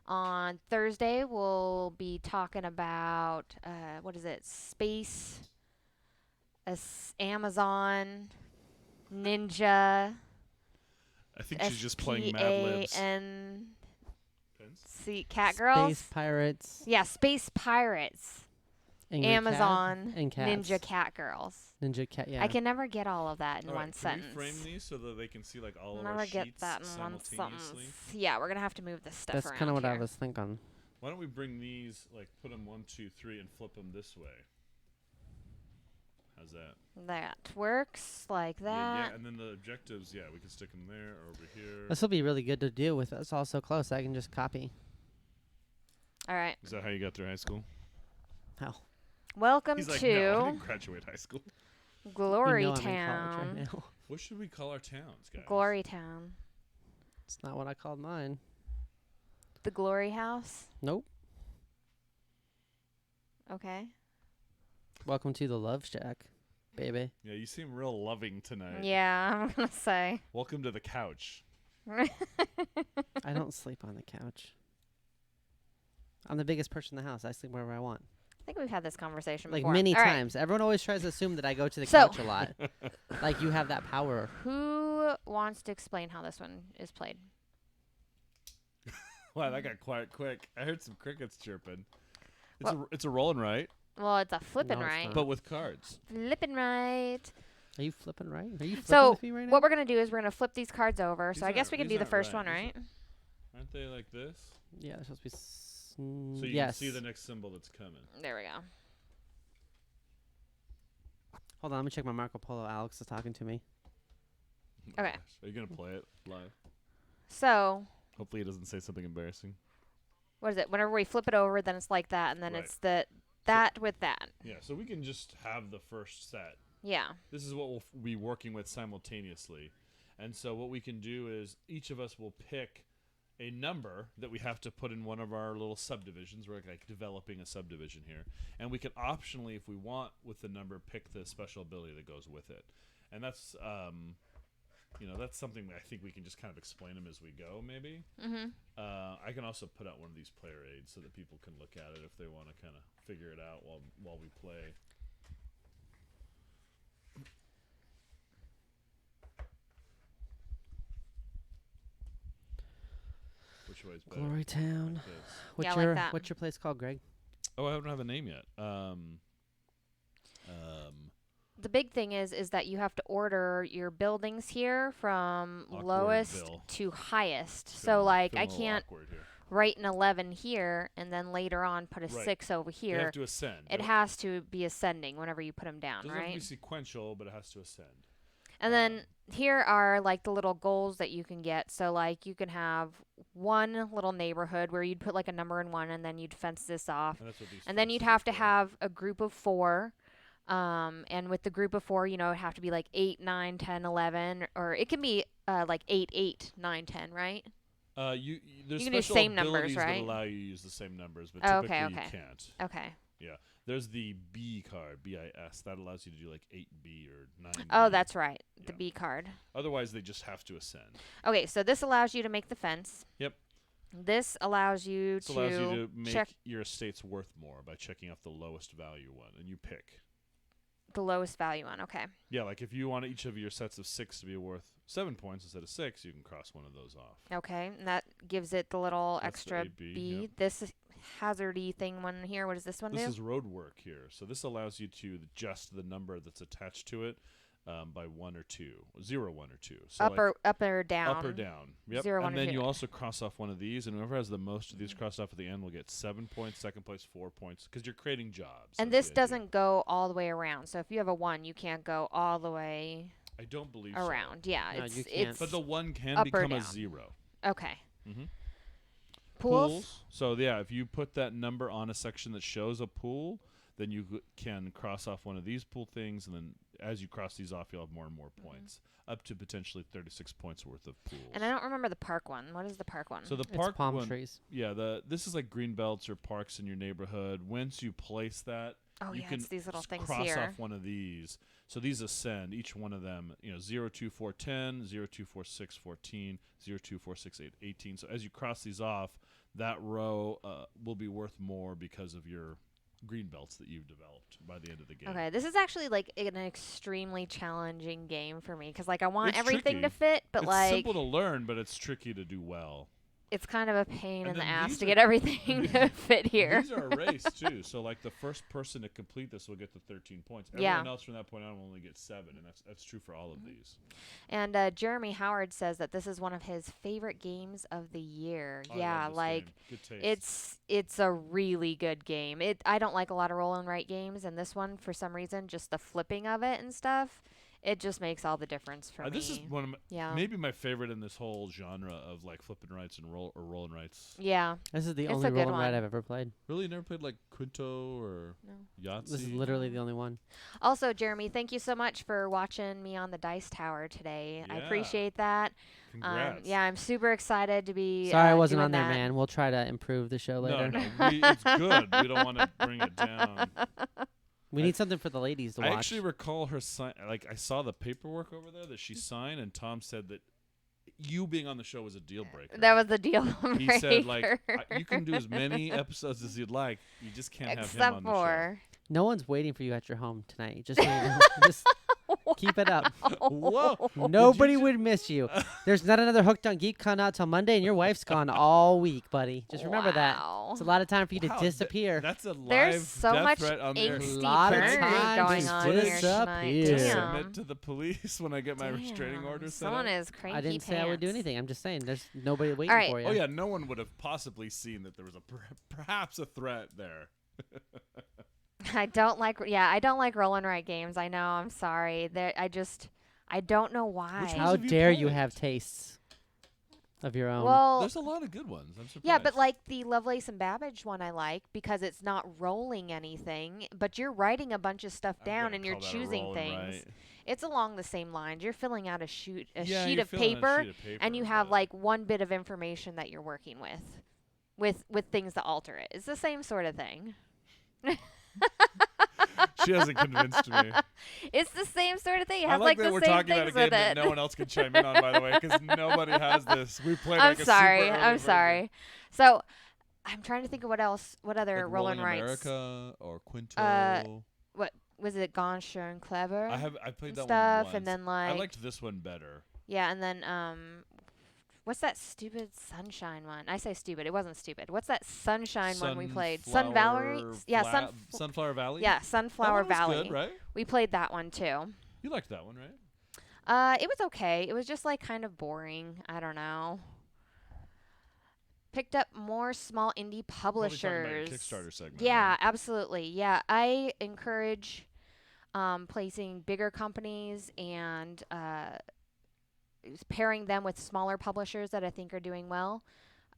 On Thursday, we'll be talking about what is it? Space, Amazon, Ninja. I think she's just playing Mad Libs. SPANC Pens? Cat Girls. Space Pirates. Yeah, Space Pirates. Angry Cat, Amazon, and cats. Ninja Cat Girls. Ninja Cat. Yeah. I can never get all of that in All right, one can sentence. we frame these so that they can see like all of never our get sheets that in one simultaneously? sentence. Yeah, we're gonna have to move this stuff That's around. kind of what I here. was thinking. Why don't we bring these, like, put them 1, 2, 3, and flip them this way? How's that? That works like Yeah, that. yeah, and then the objectives, yeah, we can stick them there or over here. This will be really good to do with us all so close. I can just copy. All right. Is that how you got through high school? How? Welcome He's like, to no, I didn't graduate high school. Glory you know I'm in Town. college right now. What should we call our towns, guys? Glory Town. It's not what I called mine. The Glory House. Nope. Okay. Welcome to the Love Shack, baby. Yeah, you seem real loving tonight. Yeah, I'm gonna say. Welcome to the couch. I don't sleep on the couch. I'm the biggest person in the house. I sleep wherever I want. I think we've had this conversation Like before. many All right. times. Everyone always tries to assume that I go to the So- couch a lot. Like you have that power. Who wants to explain how this one is played? Wow, that got quiet quick. I heard some crickets chirping. Well- It's a roll and right, Well, it's a flipping No, it's right. not. but with cards. Flipping right. Are you flipping right? Are you flipping So, with me right now? what we're going to do is we're going to flip these cards over. These So I guess aren't- we can these do the aren't first right. one, These right? Aren't they like this? Yeah, they're supposed to be. So you yes. can see the next symbol that's coming. There we go. Hold on, let me check my Marco Polo. Alex is talking to me. Oh Okay. gosh. Are you gonna play it live? So, Hopefully, it doesn't say something embarrassing. what is it? Whenever we flip it over, then it's like that, and then Right. it's that with that. Yeah. So we can just have the first set. Yeah. This is what we'll be working with simultaneously, and so what we can do is each of us will pick a number that we have to put in one of our little subdivisions. We're like developing a subdivision here, and we can optionally, if we want, with the number, pick the special ability that goes with it, and that's that's something that I think we can just kind of explain them as we go, maybe. Mhm. I can also put out one of these player aids so that people can look at it if they want to kind of figure it out while we play. Which way is better? Glory Town. Like this. What's Yeah, I like your that. What's your place called, Greg? Oh, I don't have a name yet. The big thing is that you have to order your buildings here from lowest Awkwardville. to highest. Feeling- So like feeling I a little can't awkward here. write an 11 here and then later on put a Right. 6 over They here. have to ascend. It has to be ascending whenever you put them down, doesn't have to be right? sequential, but it has to ascend. And then here are like the little goals that you can get. So like you can have one little neighborhood where you'd put like a number in one and then you'd fence this off. And that's what these And then you'd fences have to for. have a group of 4. And with the group of 4, you know, it'd have to be like 8, 9, 10, 11, or it can be like 8, 8, 9, 10, right? There's You can do special same numbers, abilities right? that allow you to use the same numbers, but Oh, typically okay. you can't. Okay. There's the B card, BIS. That allows you to do like 8B or 9B. Oh, that's right. The Yeah. B card. Otherwise, they just have to ascend. Okay, so this allows you to make the fence. Yep. This allows you This to allows you to make check your estates worth more by checking off the lowest value one, and you pick. the lowest value one. Okay. Yeah, like if you want each of your sets of 6 to be worth 7 points instead of 6, you can cross one of those off. Okay, and that gives it the little That's the extra 8B, B. yep. This hazardy thing one here. What does this one This do? is road work here. So this allows you to adjust the number that's attached to it by 1 or 2. 0, 1, or 2. So up or down. Up or down. Yep. 0, 1, and or then 2. you also cross off one of these, and whoever has the most of these crossed off at the end will get 7 points, second place 4 points, because you're creating jobs. And That's this the idea. doesn't go all the way around. So if you have a 1, you can't go all the way I don't believe around. so. Yeah, No, it's you can't. it's But the 1 can up or become a down. 0. okay. Mm-hmm. Pools. So yeah, if you put that number on a section that shows a pool, then you can cross off one of these pool things, and then as you cross these off, you'll have more and more points, up to potentially 36 points worth of pools. And I don't remember the park one. What is the park one? So the It's park palm one, trees. yeah, this is like green belts or parks in your neighborhood. Once you place that, oh you yeah, can it's these little things cross here. off one of these. So these ascend, each one of them, 0, 2, 4, 10, 0, 2, 4, 6, 14, 0, 2, 4, 6, 8, 18. So as you cross these off, that row will be worth more because of your green belts that you've developed by the end of the game. Okay, this is actually like an extremely challenging game for me because like I want It's everything to tricky. fit, but It's like simple to learn, but it's tricky to do well. it's kind of a pain And in the then ass these to are- get everything to fit here. These are a race too, so like the first person to complete this will get the 13 points. Yeah. Everyone else from that point on will only get 7, and that's true for all of these. And Jeremy Howard says that this is one of his favorite games of the year. I Yeah, love this like game. Good taste. it's a really good game. I don't like a lot of roll and write games, and this one for some reason just the flipping of it and stuff, it just makes all the difference for me. This is one of yeah. maybe my favorite in this whole genre of like flipping rights and roll and rights. Yeah. This is the It's only a good roll and write one. I've ever played. Really, you never played like Quinto or No. Yahtzee? This is literally the only one. Also, Jeremy, thank you so much for watching me on the Dice Tower today. I Yeah. appreciate that. Congrats. Yeah, I'm super excited to be. Sorry I wasn't doing on there, that. man. We'll try to improve the show later. No, it's good. We don't want to bring it down. We need something for the ladies to I watch. actually recall her sign. Like I saw the paperwork over there that she signed, and Tom said that you being on the show was a deal breaker. That was the deal He breaker. said like you can do as many episodes as you'd like. You just can't have him Except on the for. No one's waiting for you at your home tonight. Just, so you know. Just keep it up. show. Whoa! Nobody would miss you. There's not another Hooked on Geek con out till Monday, and your wife's gone all week, buddy. Just remember that. Wow. It's a lot of time for you to Wow, disappear. That's a live There's so death much threat on there. angsty Lot of current time going to on here tonight. disappear. Damn. Submit to the police when I get my restraining Damn, order set Someone up. is cranky I didn't say I would do pants. anything. I'm just saying there's nobody waiting right. for you. Oh yeah, no one would have possibly seen that there was a perhaps a threat there. I don't like roll and write games. I know. I'm sorry. I don't know why. Which ones How have you dare you played? have tastes of your own? Well, There's a lot of good ones. I'm surprised. yeah, but like the Lovelace and Babbage one I like because it's not rolling anything, but you're writing a bunch of stuff I down wouldn't and you're call that a choosing roll and things. write. It's along the same lines. You're filling out a Yeah, sheet you're of filling out a paper sheet of paper, and you have but like one bit of information that you're working with things that alter it. It's the same sort of thing. she hasn't convinced me. It's the same sort of thing. It I has like like that the we're same talking about a things game with that it. no one else can chime in on, by the way, because nobody has this. We played I'm like a sorry. super early I'm version. sorry. So, I'm trying to think of what other Like roll and Rolling writes. America or Quinto. What was it? Goncher and Clever. I played and that stuff, one once. and then I like liked this one better. yeah, and then what's that stupid Sunshine one? I say stupid. It wasn't stupid. What's that Sunshine one we played? Sun Valerie. Yeah, Sunflower Valley. Yeah, That Sunflower one was Valley. good, right? We played that one too. You liked that one, right? It was okay. It was just like kind of boring. I don't know. picked up more small indie Probably talking about your publishers. Kickstarter segment. Yeah, right? absolutely. Yeah, I encourage placing bigger companies and pairing them with smaller publishers that I think are doing well.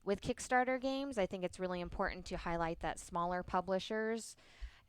With Kickstarter games, I think it's really important to highlight that smaller publishers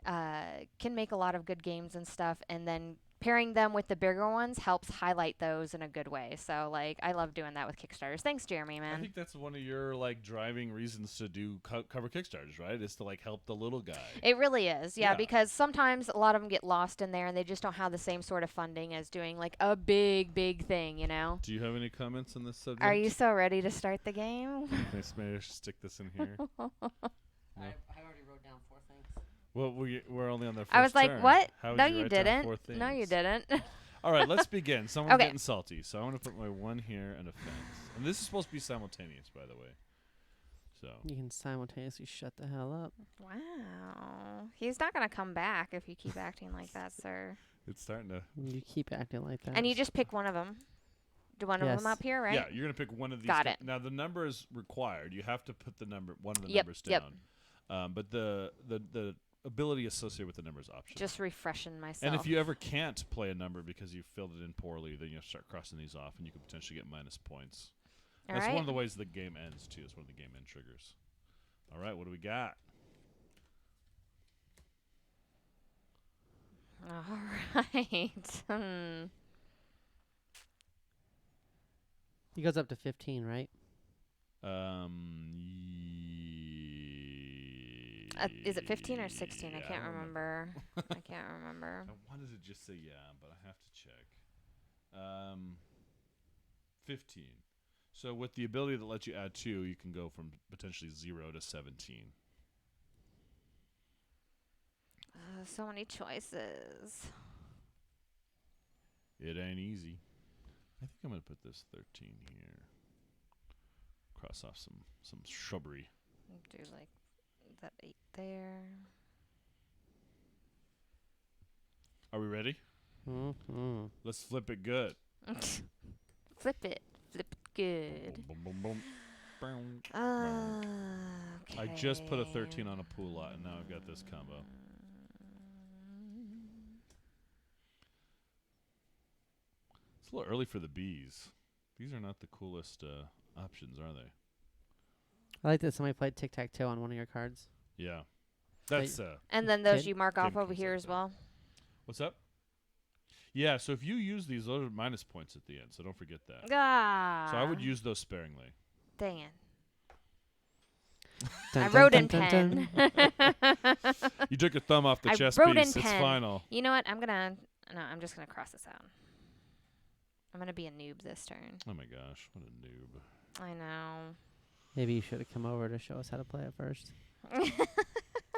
can make a lot of good games and stuff, and then pairing them with the bigger ones helps highlight those in a good way. So, like, I love doing that with Kickstarters. Thanks, Jeremy, I man. think that's one of your like driving reasons to do cover Kickstarters, right? Is to like help the little guy. It really is, yeah, Yeah. because sometimes a lot of them get lost in there and they just don't have the same sort of funding as doing like a big, big thing, you know? Do you have any comments on this subject? Are you so ready to start the game? Maybe I should stick this in here. I already wrote down 4 things. Well, we're only on the first I was like, turn. what? How would No, you you write down didn't. 4 No, you things? didn't. All right, let's begin. Someone's Okay. getting salty, so I'm going to put my 1 here and a fence. And this is supposed to be simultaneous, by the way. So You can simultaneously shut the hell up. Wow. He's not going to come back if you keep acting like that, sir. it's starting to. You keep acting like that. And you just pick one of them. Do one of Yes. them up here, right? Yeah, you're going to pick one of these. Got it. Now the number is required. You have to put one of the Yep, numbers yep. down. But the ability associated with the number is optional. Just refreshing myself. And if you ever can't play a number because you filled it in poorly, then you have to start crossing these off, and you could potentially get minus points. All That's right. one of the ways the game ends too. It's one of the game end triggers. All right, what do we got? All right. He goes up to 15, right? Is it 15 or 16? I yeah, can't don't remember. I can't remember. I wanted to just say yeah, but I have to check. 15. So with the ability that lets you add 2, you can go from potentially 0 to 17. So many choices. It ain't easy. I think I'm gonna put this 13 here. Cross off some shrubbery. Do like that 8 there. Are we ready? Mm-hmm. Let's flip it good. Flip it. Flip it good. Boom, boom, boom, boom. I just put a 13 on a pool lot, and now I've got this combo. It's a little early for the bees. These are not the coolest options, are they? I like that somebody played tic-tac-toe on one of your cards. Yeah. That's And then those Kid? you mark off Kid over comes here like as that. well. what's up? Yeah, so if you use these, those are minus points at the end, so don't forget that. Ah. So I would use those sparingly. Dang it. Dun, I dun, wrote dun, in dun, pen. dun. You took your thumb off the I chess wrote in piece. It's pen. final. You know what? I'm just gonna cross this out. I'm gonna be a noob this turn. Oh my gosh, what a noob. I know. Maybe you should have come over to show us how to play it first.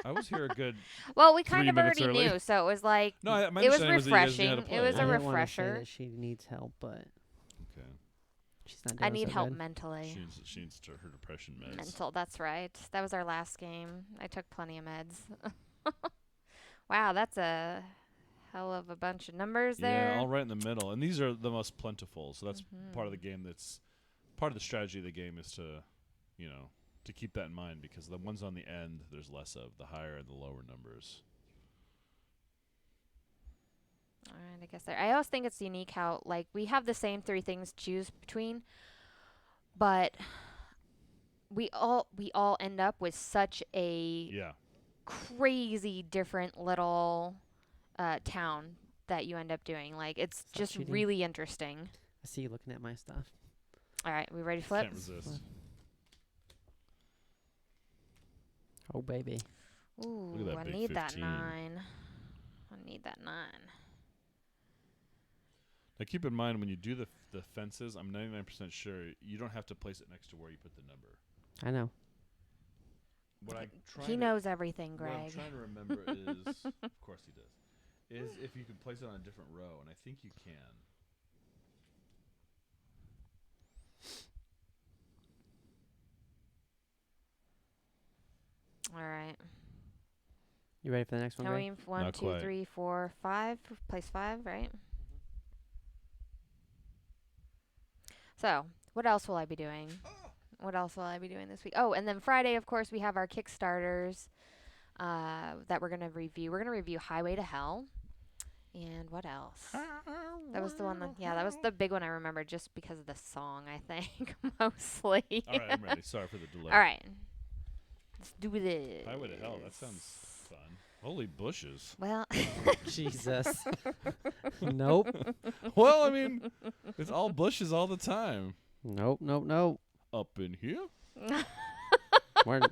I was here a good. Well, we 3 kind of minutes already early. knew, so it was like No, my it was understanding was that you guys knew how to refreshing. It was play. a I didn't wanna say refresher. that she needs help, but Okay. she's not doing I need so help good. mentally. She needs to her depression meds. Mental, that's right. That was our last game. I took plenty of meds. Wow, that's a hell of a bunch of numbers there. Yeah, all right in the middle. And these are the most plentiful, so that's part of the Mhm. game that's part of the strategy of the game is to, to keep that in mind because the ones on the end there's less of, the higher and the lower numbers. All right, I guess there. I always think it's unique how like we have the same 3 things to choose between, but we all end up with such a Yeah. crazy different little town that you end up doing. Like it's Stop just cheating. really interesting. I see you looking at my stuff. All right, we ready to flip? Can't resist. Oh, baby. Ooh, Look at that I big need that 15. 9. I need that 9. Now keep in mind when you do the fences, I'm 99% sure you don't have to place it next to where you put the number. I know. What I'm trying He to, knows everything, What I'm Greg. trying to remember is, of course he does, is if you can place it on a different row, and I think you can. All right. You ready for the next one, Now Greg? we 1, Not 2, quite. 3, 4, 5. Place 5, right? So, what else will I be doing? What else will I be doing this week? Oh, and then Friday, of course, we have our Kickstarters that we're gonna review. We're gonna review Highway to Hell. And what else? That was the one. That was the big one I remember just because of the song. I think mostly. All right, I'm ready. Sorry for the delay. All right. Let's do this. Highway to Hell. That sounds fun. Holy bushes. Well, Jesus. Nope. Well, I mean, it's all bushes all the time. Nope. Nope. Nope. Up in here.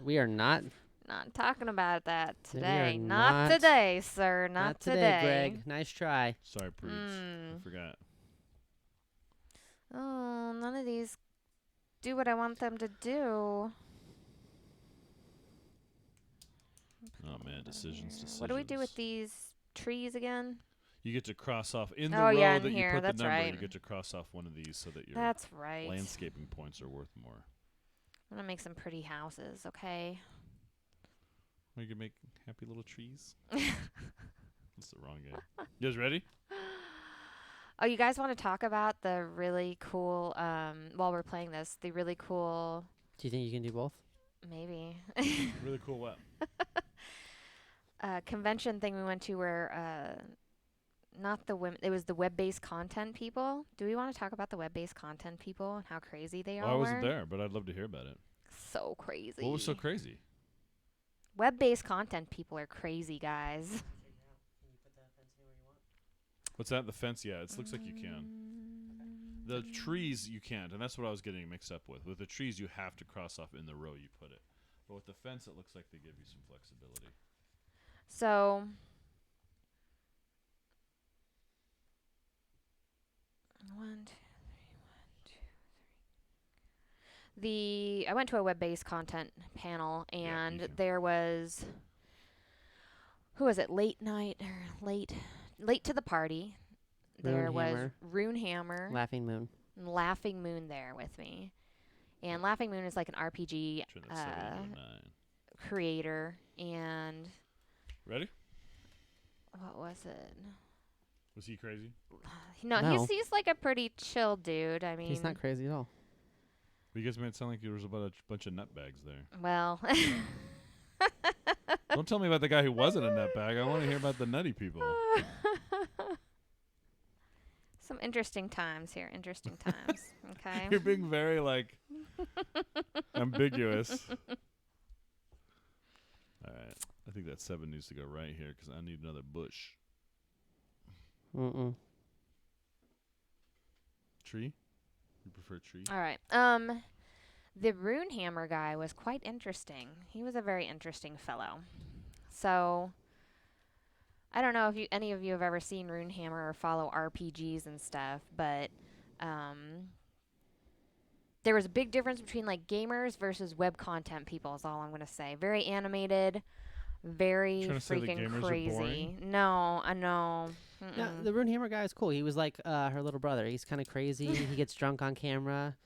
We are not. not talking about that We are today. not- Not today, sir. Not today, Greg. Nice try. Sorry, Preach. I forgot. Oh, none of these do what I want them to do. Oh man, decisions. What do we do with these trees again? You get to cross off in the Oh, row yeah, in that you here, put the that's number. right. You get to cross off one of these so that your That's right. landscaping points are worth more. I'm gonna make some pretty houses, okay? Or you can make happy little trees. That's the wrong game. You guys ready? Oh, you guys want to talk about the really cool, while we're playing this, the really cool, Do you think you can do both? maybe, Really cool what? convention thing we went to where, not the women, it was the web-based content people. Do we want to talk about the web-based content people and how crazy they Well, all I wasn't were? there, but I'd love to hear about it. So crazy. What was so crazy? Web-based content people are crazy, guys. What's that? The fence? Yeah, it looks like you can. The trees you can't, and that's what I was getting mixed up with. With the trees, you have to cross off in the row you put it. But with the fence, it looks like they give you some flexibility. So, I went to a web-based content panel, Yeah, and me too. there was, who was it? Late to the party. There was Runehammer. Runehammer Laughing Moon. and Laughing Moon there with me, and Laughing Moon is like an RPG Turn that 7 into a 9. creator, and Ready? what was it? Was he crazy? No, No. he's like a pretty chill dude. I mean, He's not crazy at all. You guys made it sound like there was about a bunch of nutbags there. well. Don't tell me about the guy who wasn't a nutbag. I want to hear about the nutty people. Some interesting times here. Interesting times. Okay. You're being very, like, ambiguous. All right. I think that 7 needs to go right here because I need another bush. Mm-mm. Tree? You prefer tree? All right. The Runehammer guy was quite interesting. He was a very interesting fellow. So, I don't know if any of you have ever seen Runehammer or follow RPGs and stuff, but there was a big difference between like gamers versus web content people. Is all I'm gonna say. Very animated, very Trying to say the freaking gamers are crazy. boring? No, I know. No, the Runehammer guy is cool. He was like her little brother. He's kind of crazy. He gets drunk on camera.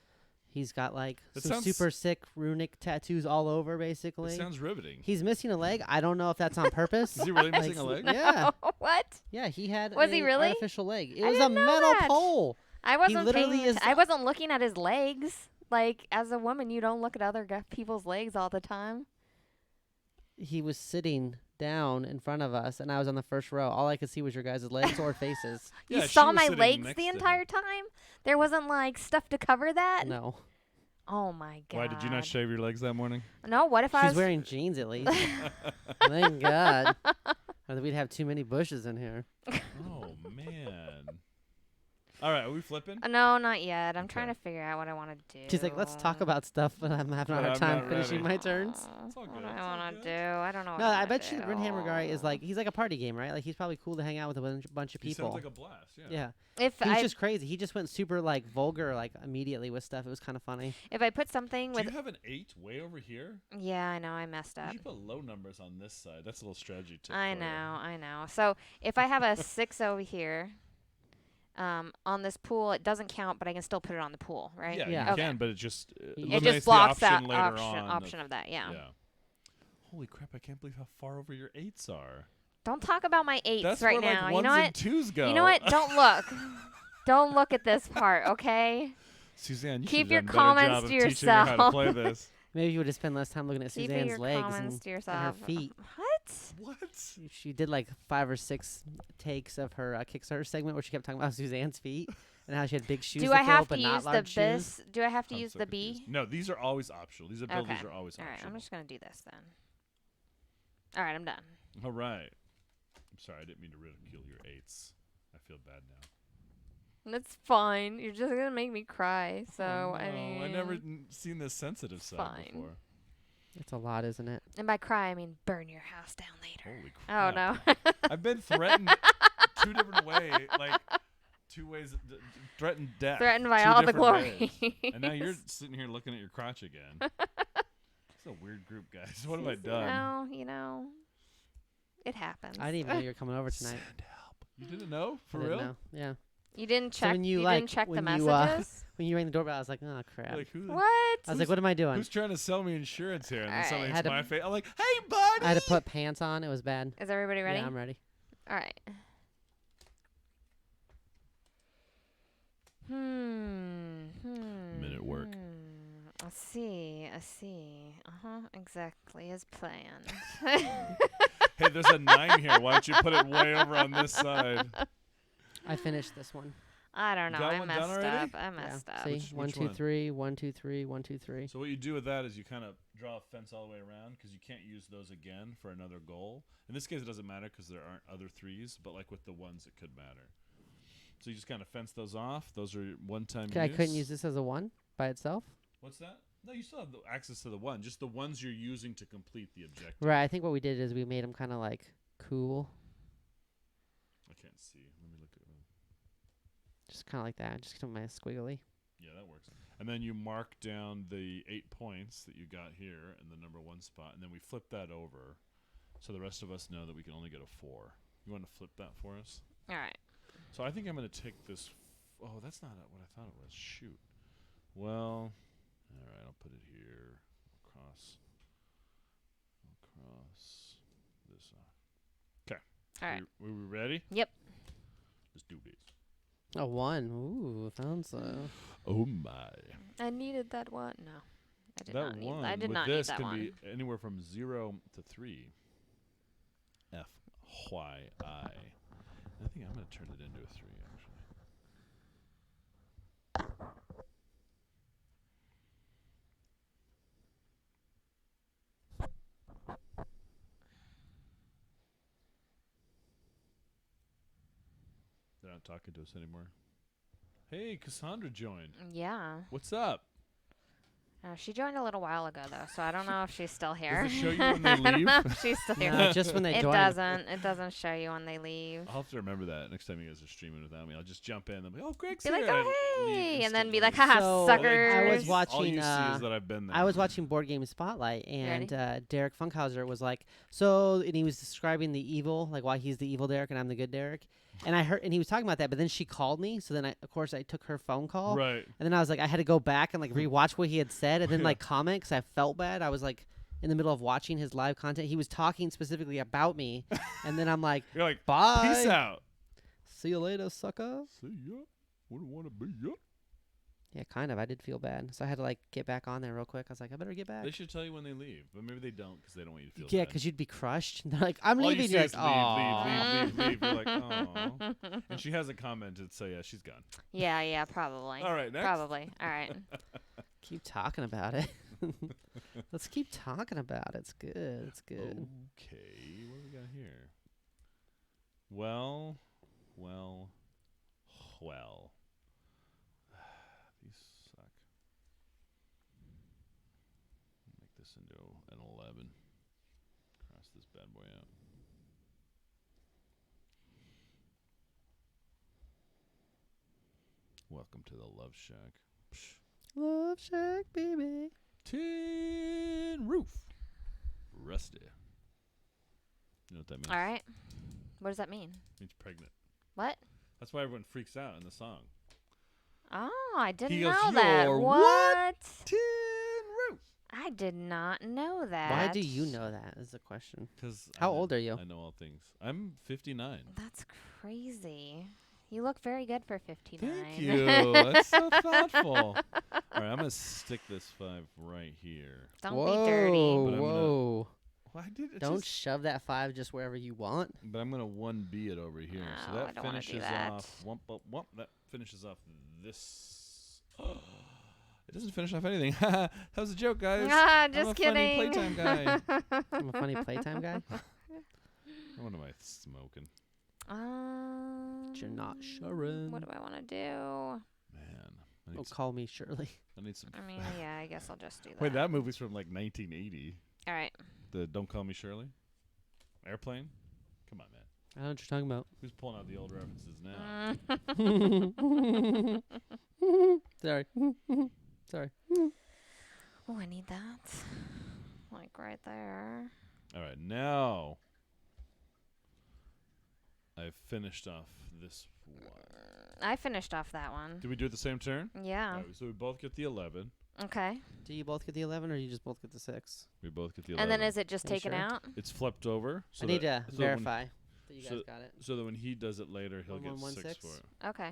He's got like That some sounds- super sick runic tattoos all over, It basically. sounds riveting. He's missing a leg. I don't know if that's on purpose. Is he really Like, missing a leg? Yeah, What? yeah. He had Was he a really? artificial leg. It I was a didn't know metal that. pole. I wasn't literally paying is- I wasn't looking at his legs. Like as a woman, you don't look at other people's legs all the time. He was sitting down in front of us, and I was on the first row. All I could see was your guys' legs or faces. Yeah, You she saw was my sitting legs next the to him. entire time? There wasn't like stuff to cover that? No, Oh my god. Why did you not shave your legs that morning? No, what if I she's was wearing jeans at least. Thank God. Or we'd have too many bushes in here. Oh man! All right, are we flipping? No, not yet. I'm trying Okay. to figure out what I want to do. She's like, let's talk about stuff, but I'm having a But hard I'm time not finishing ready. my turns. It's all What good, do it's I all want to good. do? I don't know what No, I I wanna bet you the do. Runehammer guy is like, he's like a party game, right? Like he's probably cool to hang out with a bunch of He people. sounds like a blast. Yeah. Yeah. If He was I just crazy. He just went super like vulgar like immediately with stuff. It was kind of funny. if I put something Do with you have an 8 way over here? yeah, I know I messed You up. should put low numbers on this side. That's a little strategy tip. I for know, you. I know. So if I have a 6 over here, on this pool, it doesn't count, but I can still put it on the pool, right? Yeah, Yeah. you Okay. can, but it just It eliminates It just blocks the that option later on. option of that. Yeah. Holy crap! I can't believe how far over your 8s are. Don't talk about my 8s That's right where now. like You 1s know and what? 2s go. You know what? Don't look. Don't look at this part, okay? Suzanne, you Keep should your have done a better comments job to of teaching her how to yourself. play this. Maybe you would have spent less time looking at Keep Suzanne's your legs comments to and her yourself. feet. What? What? She did like 5 or 6 takes of her Kickstarter segment where she kept talking about Suzanne's feet and how she had big shoes Do to I fill, have to but not use the large shoes. Do I have to I'm use so the confused. B? No, these are always optional. These abilities are always All right, optional. I'm just gonna do this then. All right, I'm done. All right. I'm sorry, I didn't mean to ridicule your 8s. I feel bad now. That's fine. You're just gonna make me cry. So Oh, I no, mean, I never seen this sensitive side fine. before. It's a lot, isn't it? And by cry, I mean burn your house down later. Holy Oh crap. no. I've been threatened 2 different ways, like 2 ways, threatened death. Threatened by 2 all the different glory. ways. And now you're sitting here looking at your crotch again. It's a weird group, guys. What have I done? You know, it happens. I didn't even know you were coming over tonight. Send help. You didn't know? For I didn't real? know. Yeah. You didn't So check. when you, You like, didn't check the when you, messages. When you rang the doorbell, I was like, oh, crap. Like, who? What? I was like, what am I doing? Who's trying to sell me insurance here? And then All somebody right. hits Had to- my face. I'm like, hey, buddy. I had to put pants on. It was bad. Is everybody ready? Yeah, I'm ready. All right. Minute work. Let's see. Exactly as planned. Hey, there's a 9 here. Why don't you put it way over on this side? I finished this one. I don't know. Got I one done messed already? up. I messed up. See, Which 1, 2, one? 3, 1, 2, 3, 1, 2, 3. So what you do with that is you kind of draw a fence all the way around because you can't use those again for another goal. In this case, it doesn't matter because there aren't other 3s, but like with the 1s, it could matter. So you just kind of fence those off. Those are one-time use. Okay, I couldn't use this as a 1 by itself. What's that? No, you still have the access to the 1. Just the ones you're using to complete the objective. Right. I think what we did is we made them kind of like cool, I can't see. Let me look at them. just kind of like that. Just kind of my squiggly. Yeah, that works. And then you mark down the 8 points that you got here in the number 1 spot, and then we flip that over so the rest of us know that we can only get a 4. You want to flip that for us? All right. So I think I'm going to take this. Oh, that's not what I thought it was. Shoot. Well, all right, I'll put it here. Across this. Okay. All right. We ready? Yep. Let's do this. A 1. Ooh, found so. Oh, my. I needed that one. No, I did That not need. one I did with not this need that can one. be anywhere from 0 to 3. FYI. I think I'm going to turn it into a 3, actually. They're not talking to us anymore. Hey, Cassandra joined. Yeah. What's up? She joined a little while ago though, so I don't know if she's still here. Does it show you when they I don't leave? know if she's still here. No, just when they It join. doesn't. It doesn't show you when they leave. I'll have to remember that next time you guys are streaming without me. I'll just jump in and be like, oh, Greg's Be here. like, and oh leave hey, and then be instantly. like, haha, So, suckers. I was All watching, you see is that I've been there. I was watching Board Game Spotlight, ready? and Derek Funkhauser was like, so, and he was describing the evil, like why he's the evil Derek and I'm the good Derek. And I heard, and he was talking about that, but then she called me, so then of course I took her phone call. Right. And then I was like, I had to go back and like rewatch what he had said, and then Yeah. like comment because I felt bad. I was like in the middle of watching his live content. He was talking specifically about me, and then I'm like, You're like, bye, peace out. see you later, sucker. See ya. Wouldn't want to be ya. Yeah, kind of. I did feel bad, so I had to like get back on there real quick. I was like, I better get back. They should tell you when they leave, but maybe they don't because they don't want you to feel Yeah, bad. because you'd be crushed. They're like, I'm All leaving. you see You're is like, leave, "Aw." leave. You're like, oh. And she hasn't commented, so yeah, she's gone. Yeah, probably. All right, next. Probably. All right. Keep talking about it. Let's keep talking about it. It's good. It's good. Okay, what do we got here? Well. These suck. Make this into an 11. Cross this bad boy out. Welcome to the Love Shack. Psh. Love Shack, baby. Tin roof. Rusty. You know what that means? All right. What does that mean? Means pregnant. What? That's why everyone freaks out in the song. Oh, I didn't He goes, know that. "You're What? Tin roof. I did not know that. Why do you know that? Is the question. Because How old are you? I know all things. I'm 59. That's crazy. You look very good for 59. Thank you. That's so thoughtful. All right, I'm gonna stick this 5 right here. Don't whoa, be dirty. But I'm gonna- whoa. Well, I did. It Don't just, shove that 5 just wherever you want. but I'm gonna 1B it over here. So No, I that don't wanna do finishes that. off. That finishes off this. It doesn't finish off anything. That was a joke, guys. Ah, I'm just a kidding. funny playtime guy. I'm a funny playtime guy. What am I smoking? But you're not Sharon. What do I want to do? Man, I need, Don't call me Shirley. I need some. I mean, yeah, I guess I'll just do that. Wait, that movie's from like 1980. All right. The Don't Call Me Shirley. Airplane. Come on, man. I know what you're talking about. Who's pulling out the old references now? Sorry. Sorry. Oh, I need that. Like right there. All right, now I've finished off this one. I finished off that one. Did we do it the same turn? Yeah. All right, so we both get the 11. Okay. Do you both get the 11 or you just both get the 6? We both get the 11. And then is it just Are you taken sure? out? It's flipped over. So I need that, to so when- verify that you guys so- got it. So that when he does it later, he'll get 6 for 1116? it. Okay.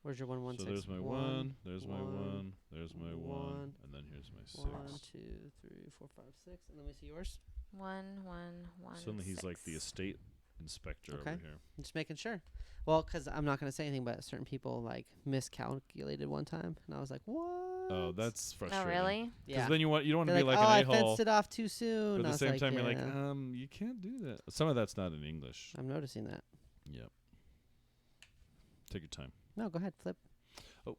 Where's your 116? So there's my 1, there's my 1, there's my 1, one, and then here's my 6. 1, 2, 3, 4, 5, 6. And let me see yours. 1, 1, 1. Suddenly he's like the 6. estate inspector Okay. over here. I'm just making sure. Well, because I'm not going to say anything, but certain people like miscalculated one time, and I was like, "What?" Oh, that's Oh, frustrating. really? Because Yeah. then you don't want to They're be like, like "Oh, I an a-hole. fenced it off too soon." But I at the was same like, time, you're like, "Yeah." you can't do that. Some of that's not in English. I'm noticing that. Yep. Take your time. No, go ahead, flip. Oh.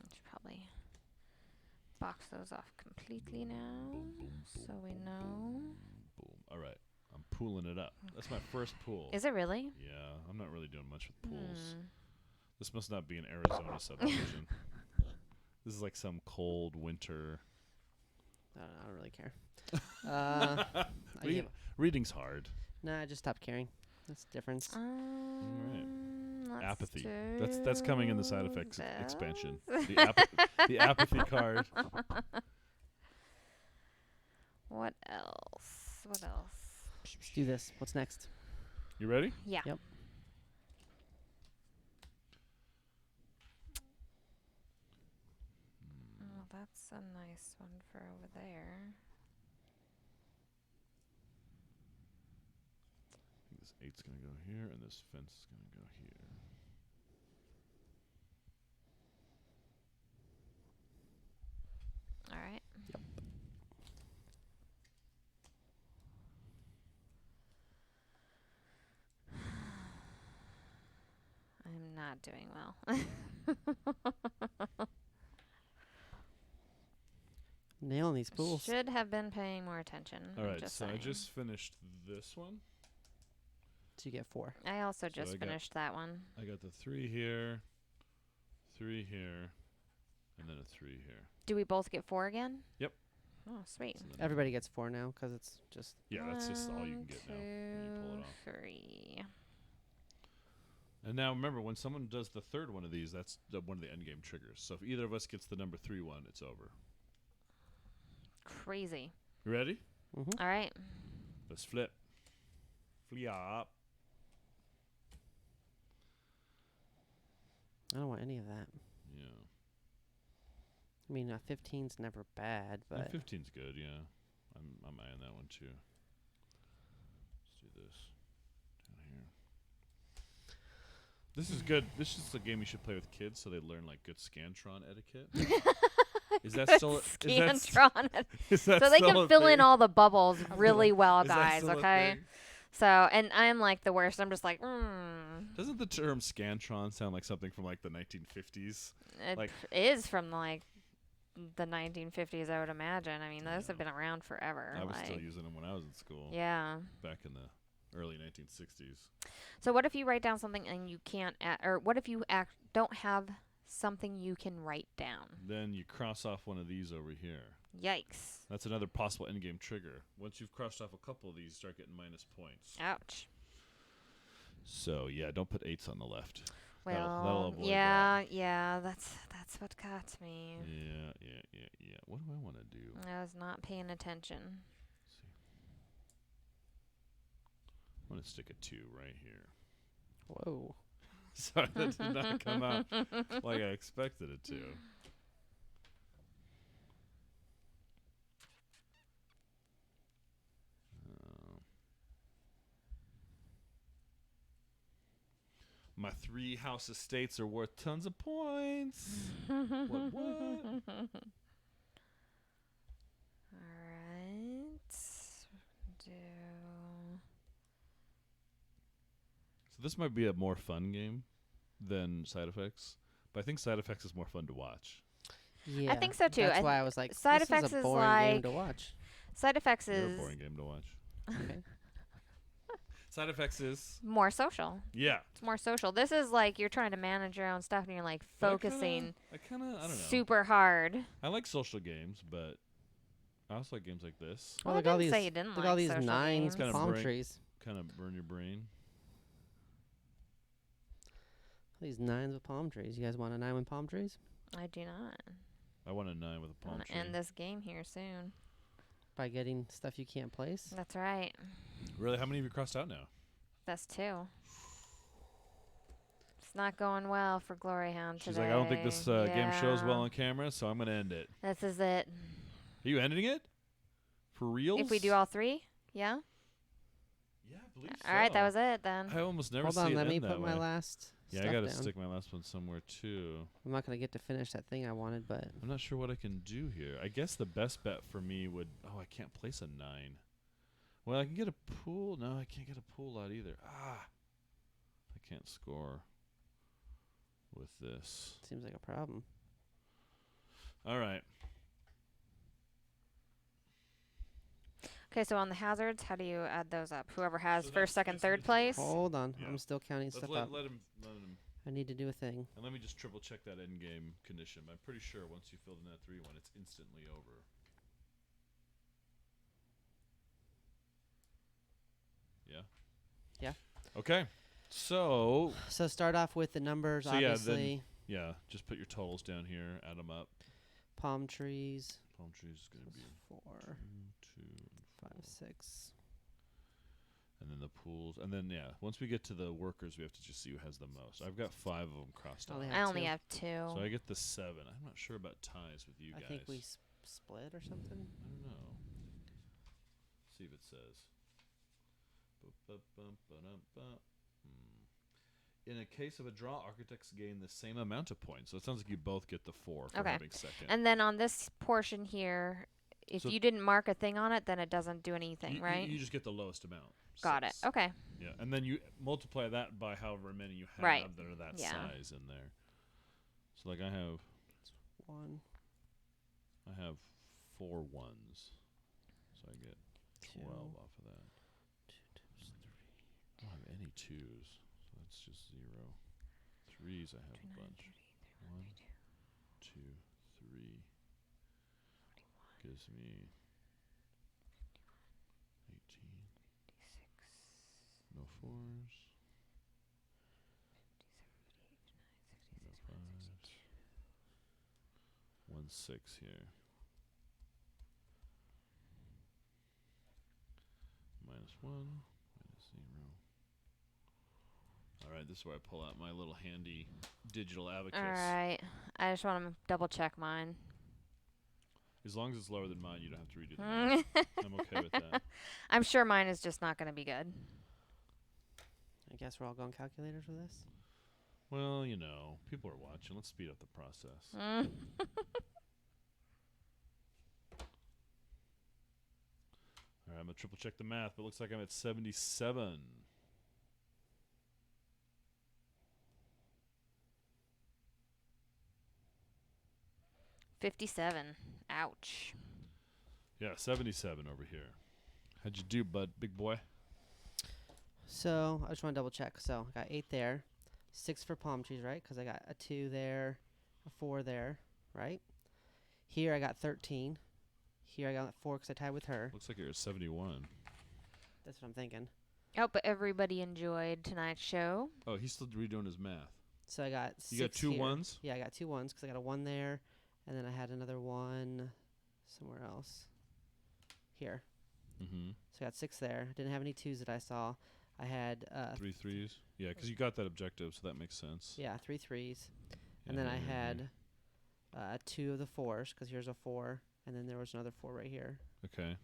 I should probably box those off completely now, Boom, boom, so boom, we boom, know. Boom. All right. I'm pooling it up. That's my first pool. Is it really? Yeah, I'm not really doing much with pools. Hmm. This must not be an Arizona subdivision. This is like some cold winter. I don't really care. I Read- gave, Reading's hard. nah, I just stopped caring. That's the difference. Let's Apathy. That's coming in the side do effects this. expansion. The apathy card. What else? What else? Let's do this. What's next? You ready? Yeah. Yep. Oh, that's a nice one for over there. I think this 8's going to go here, and this fence is going to go here. All right. Yep. I'm not doing well. Nailing these pools. Should have been paying more attention. All I'm right, just so I saying. just finished this one. So you get 4. I also So just I got- finished that one. I got the 3 here, 3 here, and then a 3 here. Do we both get 4 again? Yep. Oh, sweet. So then- Everybody gets 4 now because it's just. Yeah, that's just all you can get now. One, When you pull it off. 2, 3. And now remember, when someone does the third one of these, that's one of the endgame triggers. So if either of us gets the number 3 one, it's over. Crazy. You ready? Mm-hmm. All right. Let's flip. Flip. I don't want any of that. Yeah. I mean, 15's never bad, And but 15's good, yeah. I'm eyeing that one too. Let's do this. Down here. This is good. This is a game you should play with kids so they learn like good Scantron etiquette. Is that still Scantron. is that So they still can a fill in thing? all the bubbles really well, Is that guys, still a okay? thing? So, and I'm like the worst. I'm just like, Doesn't the term Scantron sound like something from like the 1950s? It Like- is from like the 1950s, I would imagine. I mean, those Yeah. have been around forever. I was like, still using them when I was in school yeah. back in the early 1960s. So what if you write down something and you can't, or what if you don't have something you can write down? Then you cross off one of these over here. Yikes. That's another possible endgame trigger. Once you've crossed off a couple of these, you start getting minus points. Ouch. So yeah, don't put 8s on the left. Well, that'll avoid yeah, that's what got me. Yeah. What do I want to do? I was not paying attention. Let's see. I'm gonna stick a 2 right here. Whoa. Sorry, that did not come out like I expected it to. My 3 house estates are worth tons of points. What? Alright. Do. So this might be a more fun game than Side Effects, but I think Side Effects is more fun to watch. Yeah. I think so too. That's why I was like, Side this Effects is a is boring game like- to watch. Side Effects They're a is boring game to watch. Okay. Side Effects is more social. yeah. It's more social. This is like you're trying to manage your own stuff and you're like focusing I don't know. super hard. I like social games, but I also like games like this. Well, Oh, I look all didn't these, say you didn't look like all these social 9s, games. Kinda palm break. trees. Kind of burn your brain. These 9s with palm trees. You guys want a 9 with palm trees? I do not. I want a 9 with a I'm palm gonna tree. end this game here soon. By getting stuff you can't place? That's right. Really, how many have you crossed out now? That's 2. It's not going well for GloryHoundd today. She's like, I don't think this game shows well Yeah. on camera, so I'm gonna end it. This is it. Are you ending it? For real? If we do all 3, yeah. Yeah, I believe All right, that was it then. I almost never Hold see on, it let me end put that my way. last Yeah, I stuff gotta down. stick my last one somewhere too. I'm not going to get to finish that thing I wanted, but I'm not sure what I can do here. I guess the best bet for me would. Oh, I can't place a 9. Well, I can get a pool. No, I can't get a pool out either. Ah, I can't score with this. seems like a problem. All right. Okay, so on the hazards, how do you add those up? Whoever has So first, second, that's third the- place. Hold on. Yeah. I'm still counting Let's stuff let, up. let him. I need to do a thing. And let me just triple check that end game condition. I'm pretty sure once you filled in that 3-1, it's instantly over. Yeah. Yeah. Okay. So So start off with the numbers, So, yeah, then- obviously. yeah, just put your totals down here. Add them up. Palm trees. Palm trees is gonna be 4, 2, 5, 6. and then the pools, and then yeah. Once we get to the workers, we have to just see who has the most. I've got 5 of them crossed out. Only I only 2. have 2. So I get the 7. I'm not sure about ties with you I guys. think we split or something. I don't know. See if it says. In a case of a draw, architects gain the same amount of points. So it sounds like you both get the 4 for Okay. having second. And then on this portion here, if So- you didn't mark a thing on it, then it doesn't do anything, you, right? You just get the lowest amount. Got it. 6. Okay. Yeah, and then you multiply that by however many you have Right. that are that Yeah. size in there. So like I have 1, 4 1s, so I get 2, 12 off of that. 2 times 3. I don't have any 2s, so that's just 0. 3s I have a bunch. 1, 2, 3 gives me 18. No 4s. No 5s. 1 6 here. -1, -0. All right, this is where I pull out my little handy digital abacus. All right. I just want to double check mine. As long as it's lower than mine, you don't have to redo the math. I'm okay with that. I'm sure mine is just not going to be good. I guess we're all going calculators for this. Well, you know, people are watching. Let's speed up the process. All right, I'm going to triple check the math, but it looks like I'm at 77. $57. Ouch. Yeah, 77 over here. How'd you do, bud, big boy? So I just want to double check. So I got 8 there, 6 for palm trees, right? Because I got a 2 there, a 4 there, right? Here I got 13. Here I got 4 because I tied with her. Looks like you're at 71. That's what I'm thinking. Hope everybody enjoyed tonight's show. Oh, he's still redoing his math. So I got You got 6 2 here. 1s? Yeah, I got 2 1s because I got a 1 there, and then I had another 1 somewhere else. Here. Mm-hmm. So I got 6 there. Didn't have any 2s that I saw. I had 3 threes. Yeah, because you got that objective, so that makes sense. yeah, 3 threes. And then I had 2 of the 4s, because here's a 4, and then there was another 4 right here. Okay.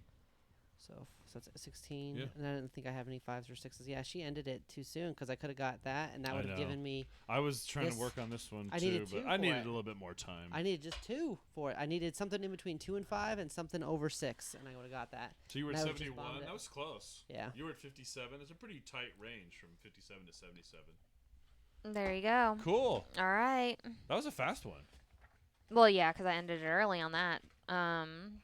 So that's 16. Yeah. And I didn't think I have any 5s or 6s. Yeah, she ended it too soon because I could have got that, and that I would have know. given me. I was trying This- to work on this one I too, needed but 2 I for needed it. a little bit more time. I needed just 2 for it. I needed something in between 2 and 5 and something over 6, and I would have got that. So you were at and I would've just 71. bombed it. That was close. Yeah. You were at 57. It's a pretty tight range from 57 to 77. There you go. Cool. All right. That was a fast one. Well, yeah, 'cause I ended it early on that.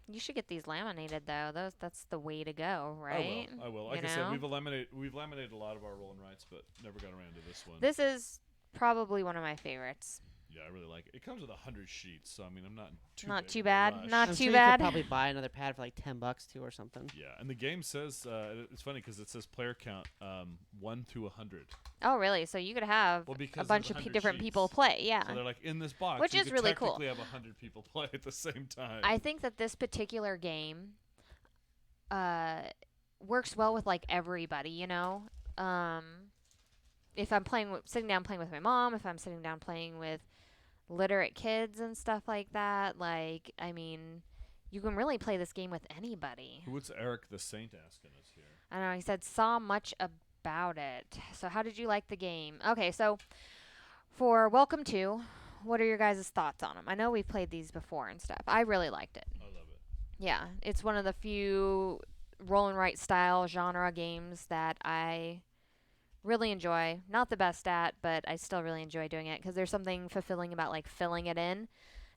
You should get these laminated though. That's the way to go, right? I will. Like I said, we've laminated a lot of our roll and rights, but never got around to this one. This is probably one of my favorites. Yeah, I really like it. It comes with 100 sheets, so I mean, I'm not too Not big too of a bad. rush. Not I'm too sure bad. You could probably buy another pad for like $10 too or something. Yeah, and the game says it's funny because it says player count 1 through 100. Oh, really? So you could have Well, a because bunch there's of 100 different sheets. people play. Yeah. So they're like in this box, Which you is could really cool. technically have 100 people play at the same time. I think that this particular game works well with like everybody, you know. If I'm sitting down playing with my mom, if I'm sitting down playing with literate kids and stuff like that, like I mean, you can really play this game with anybody. What's Eric the Saint asking us here? I don't know. He said saw much about it. So how did you like the game? Okay, so for Welcome to, what are your guys' thoughts on them? I know we've played these before and stuff. I really liked it. I love it. Yeah, it's one of the few roll and write style genre games that I really enjoy. Not the best at, but I still really enjoy doing it because there's something fulfilling about like filling it in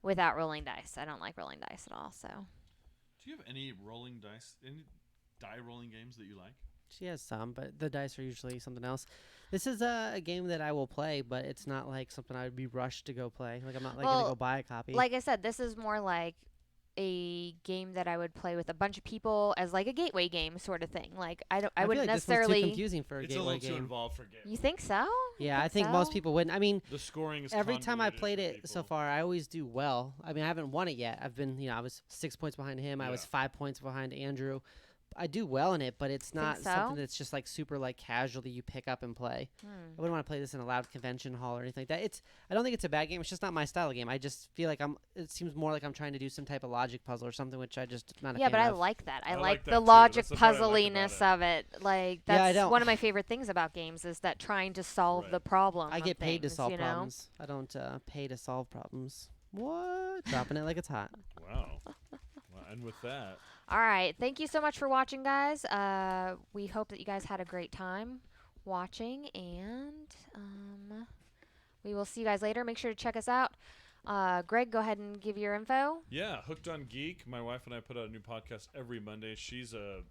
without rolling dice. I don't like rolling dice at all. So Do you have any rolling dice, any die rolling games that you like? She has some, but the dice are usually something else. This is a game that I will play, but it's not like something I would be rushed to go play. Like I'm not like gonna Well, go buy a copy. like I said, this is more like a game that I would play with a bunch of people as like a gateway game sort of thing. Like I feel wouldn't like this one's too necessarily. confusing for a It's a gateway little too game. involved for games. You think so? Yeah, I think think most so? people wouldn't. I mean, The scoring is every time I've convoluted played for it so people. far, I always do well. I mean, I haven't won it yet. I've been, I was 6 points behind him. I was Yeah. 5 points behind Andrew. I do well in it, but it's not so? something that's just like super like casual that you pick up and play. I wouldn't want to play this in a loud convention hall or anything like that. I don't think it's a bad game. It's just not my style of game. I just feel like it seems more like I'm trying to do some type of logic puzzle or something, which I just not a Yeah, fan but I of. like that. I I like like that the too. logic That's the part I like about puzzliness of it. Like Yeah, I that's don't- one of my favorite things about games is that trying to solve Right. the problem. I of get paid to things, solve you know? problems. I don't pay to solve problems. What? Dropping it like it's hot. Wow. Well, and with that, All right. Thank you so much for watching, guys. We hope that you guys had a great time watching, and we will see you guys later. Make sure to check us out. Greg, go ahead and give your info. yeah, Hooked on Geek. My wife and I put out a new podcast every Monday. She's a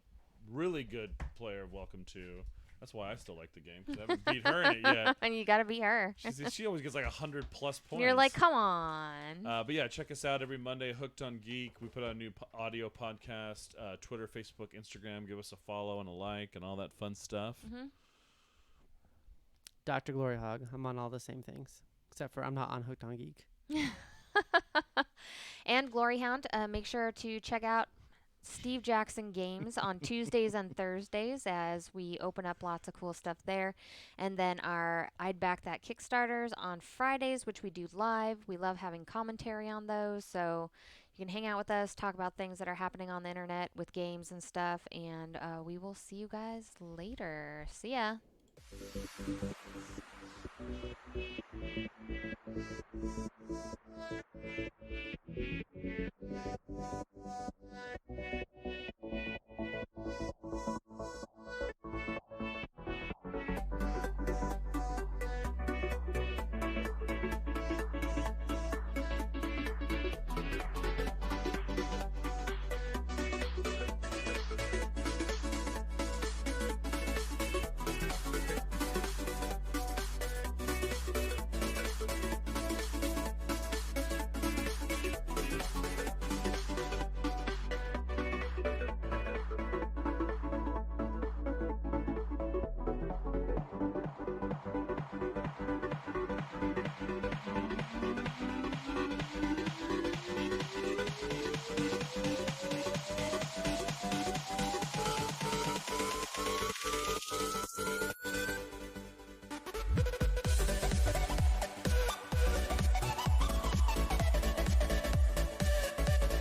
really good player of Welcome to. That's why I still like the game, 'cause I haven't beat her in it yet. And you got to be her. She always gets like 100+ points. You're like, come on. But yeah, check us out every Monday. Hooked on Geek. We put out a new audio podcast. Twitter, Facebook, Instagram. Give us a follow and a like and all that fun stuff. DrGloryHogg. I'm on all the same things, except for I'm not on Hooked on Geek. And GloryHoundd, make sure to check out Steve Jackson Games on Tuesdays and Thursdays as we open up lots of cool stuff there. And then our I'd Back That Kickstarters on Fridays, which we do live. We love having commentary on those. So you can hang out with us, talk about things that are happening on the internet with games and stuff. And we will see you guys later. See ya.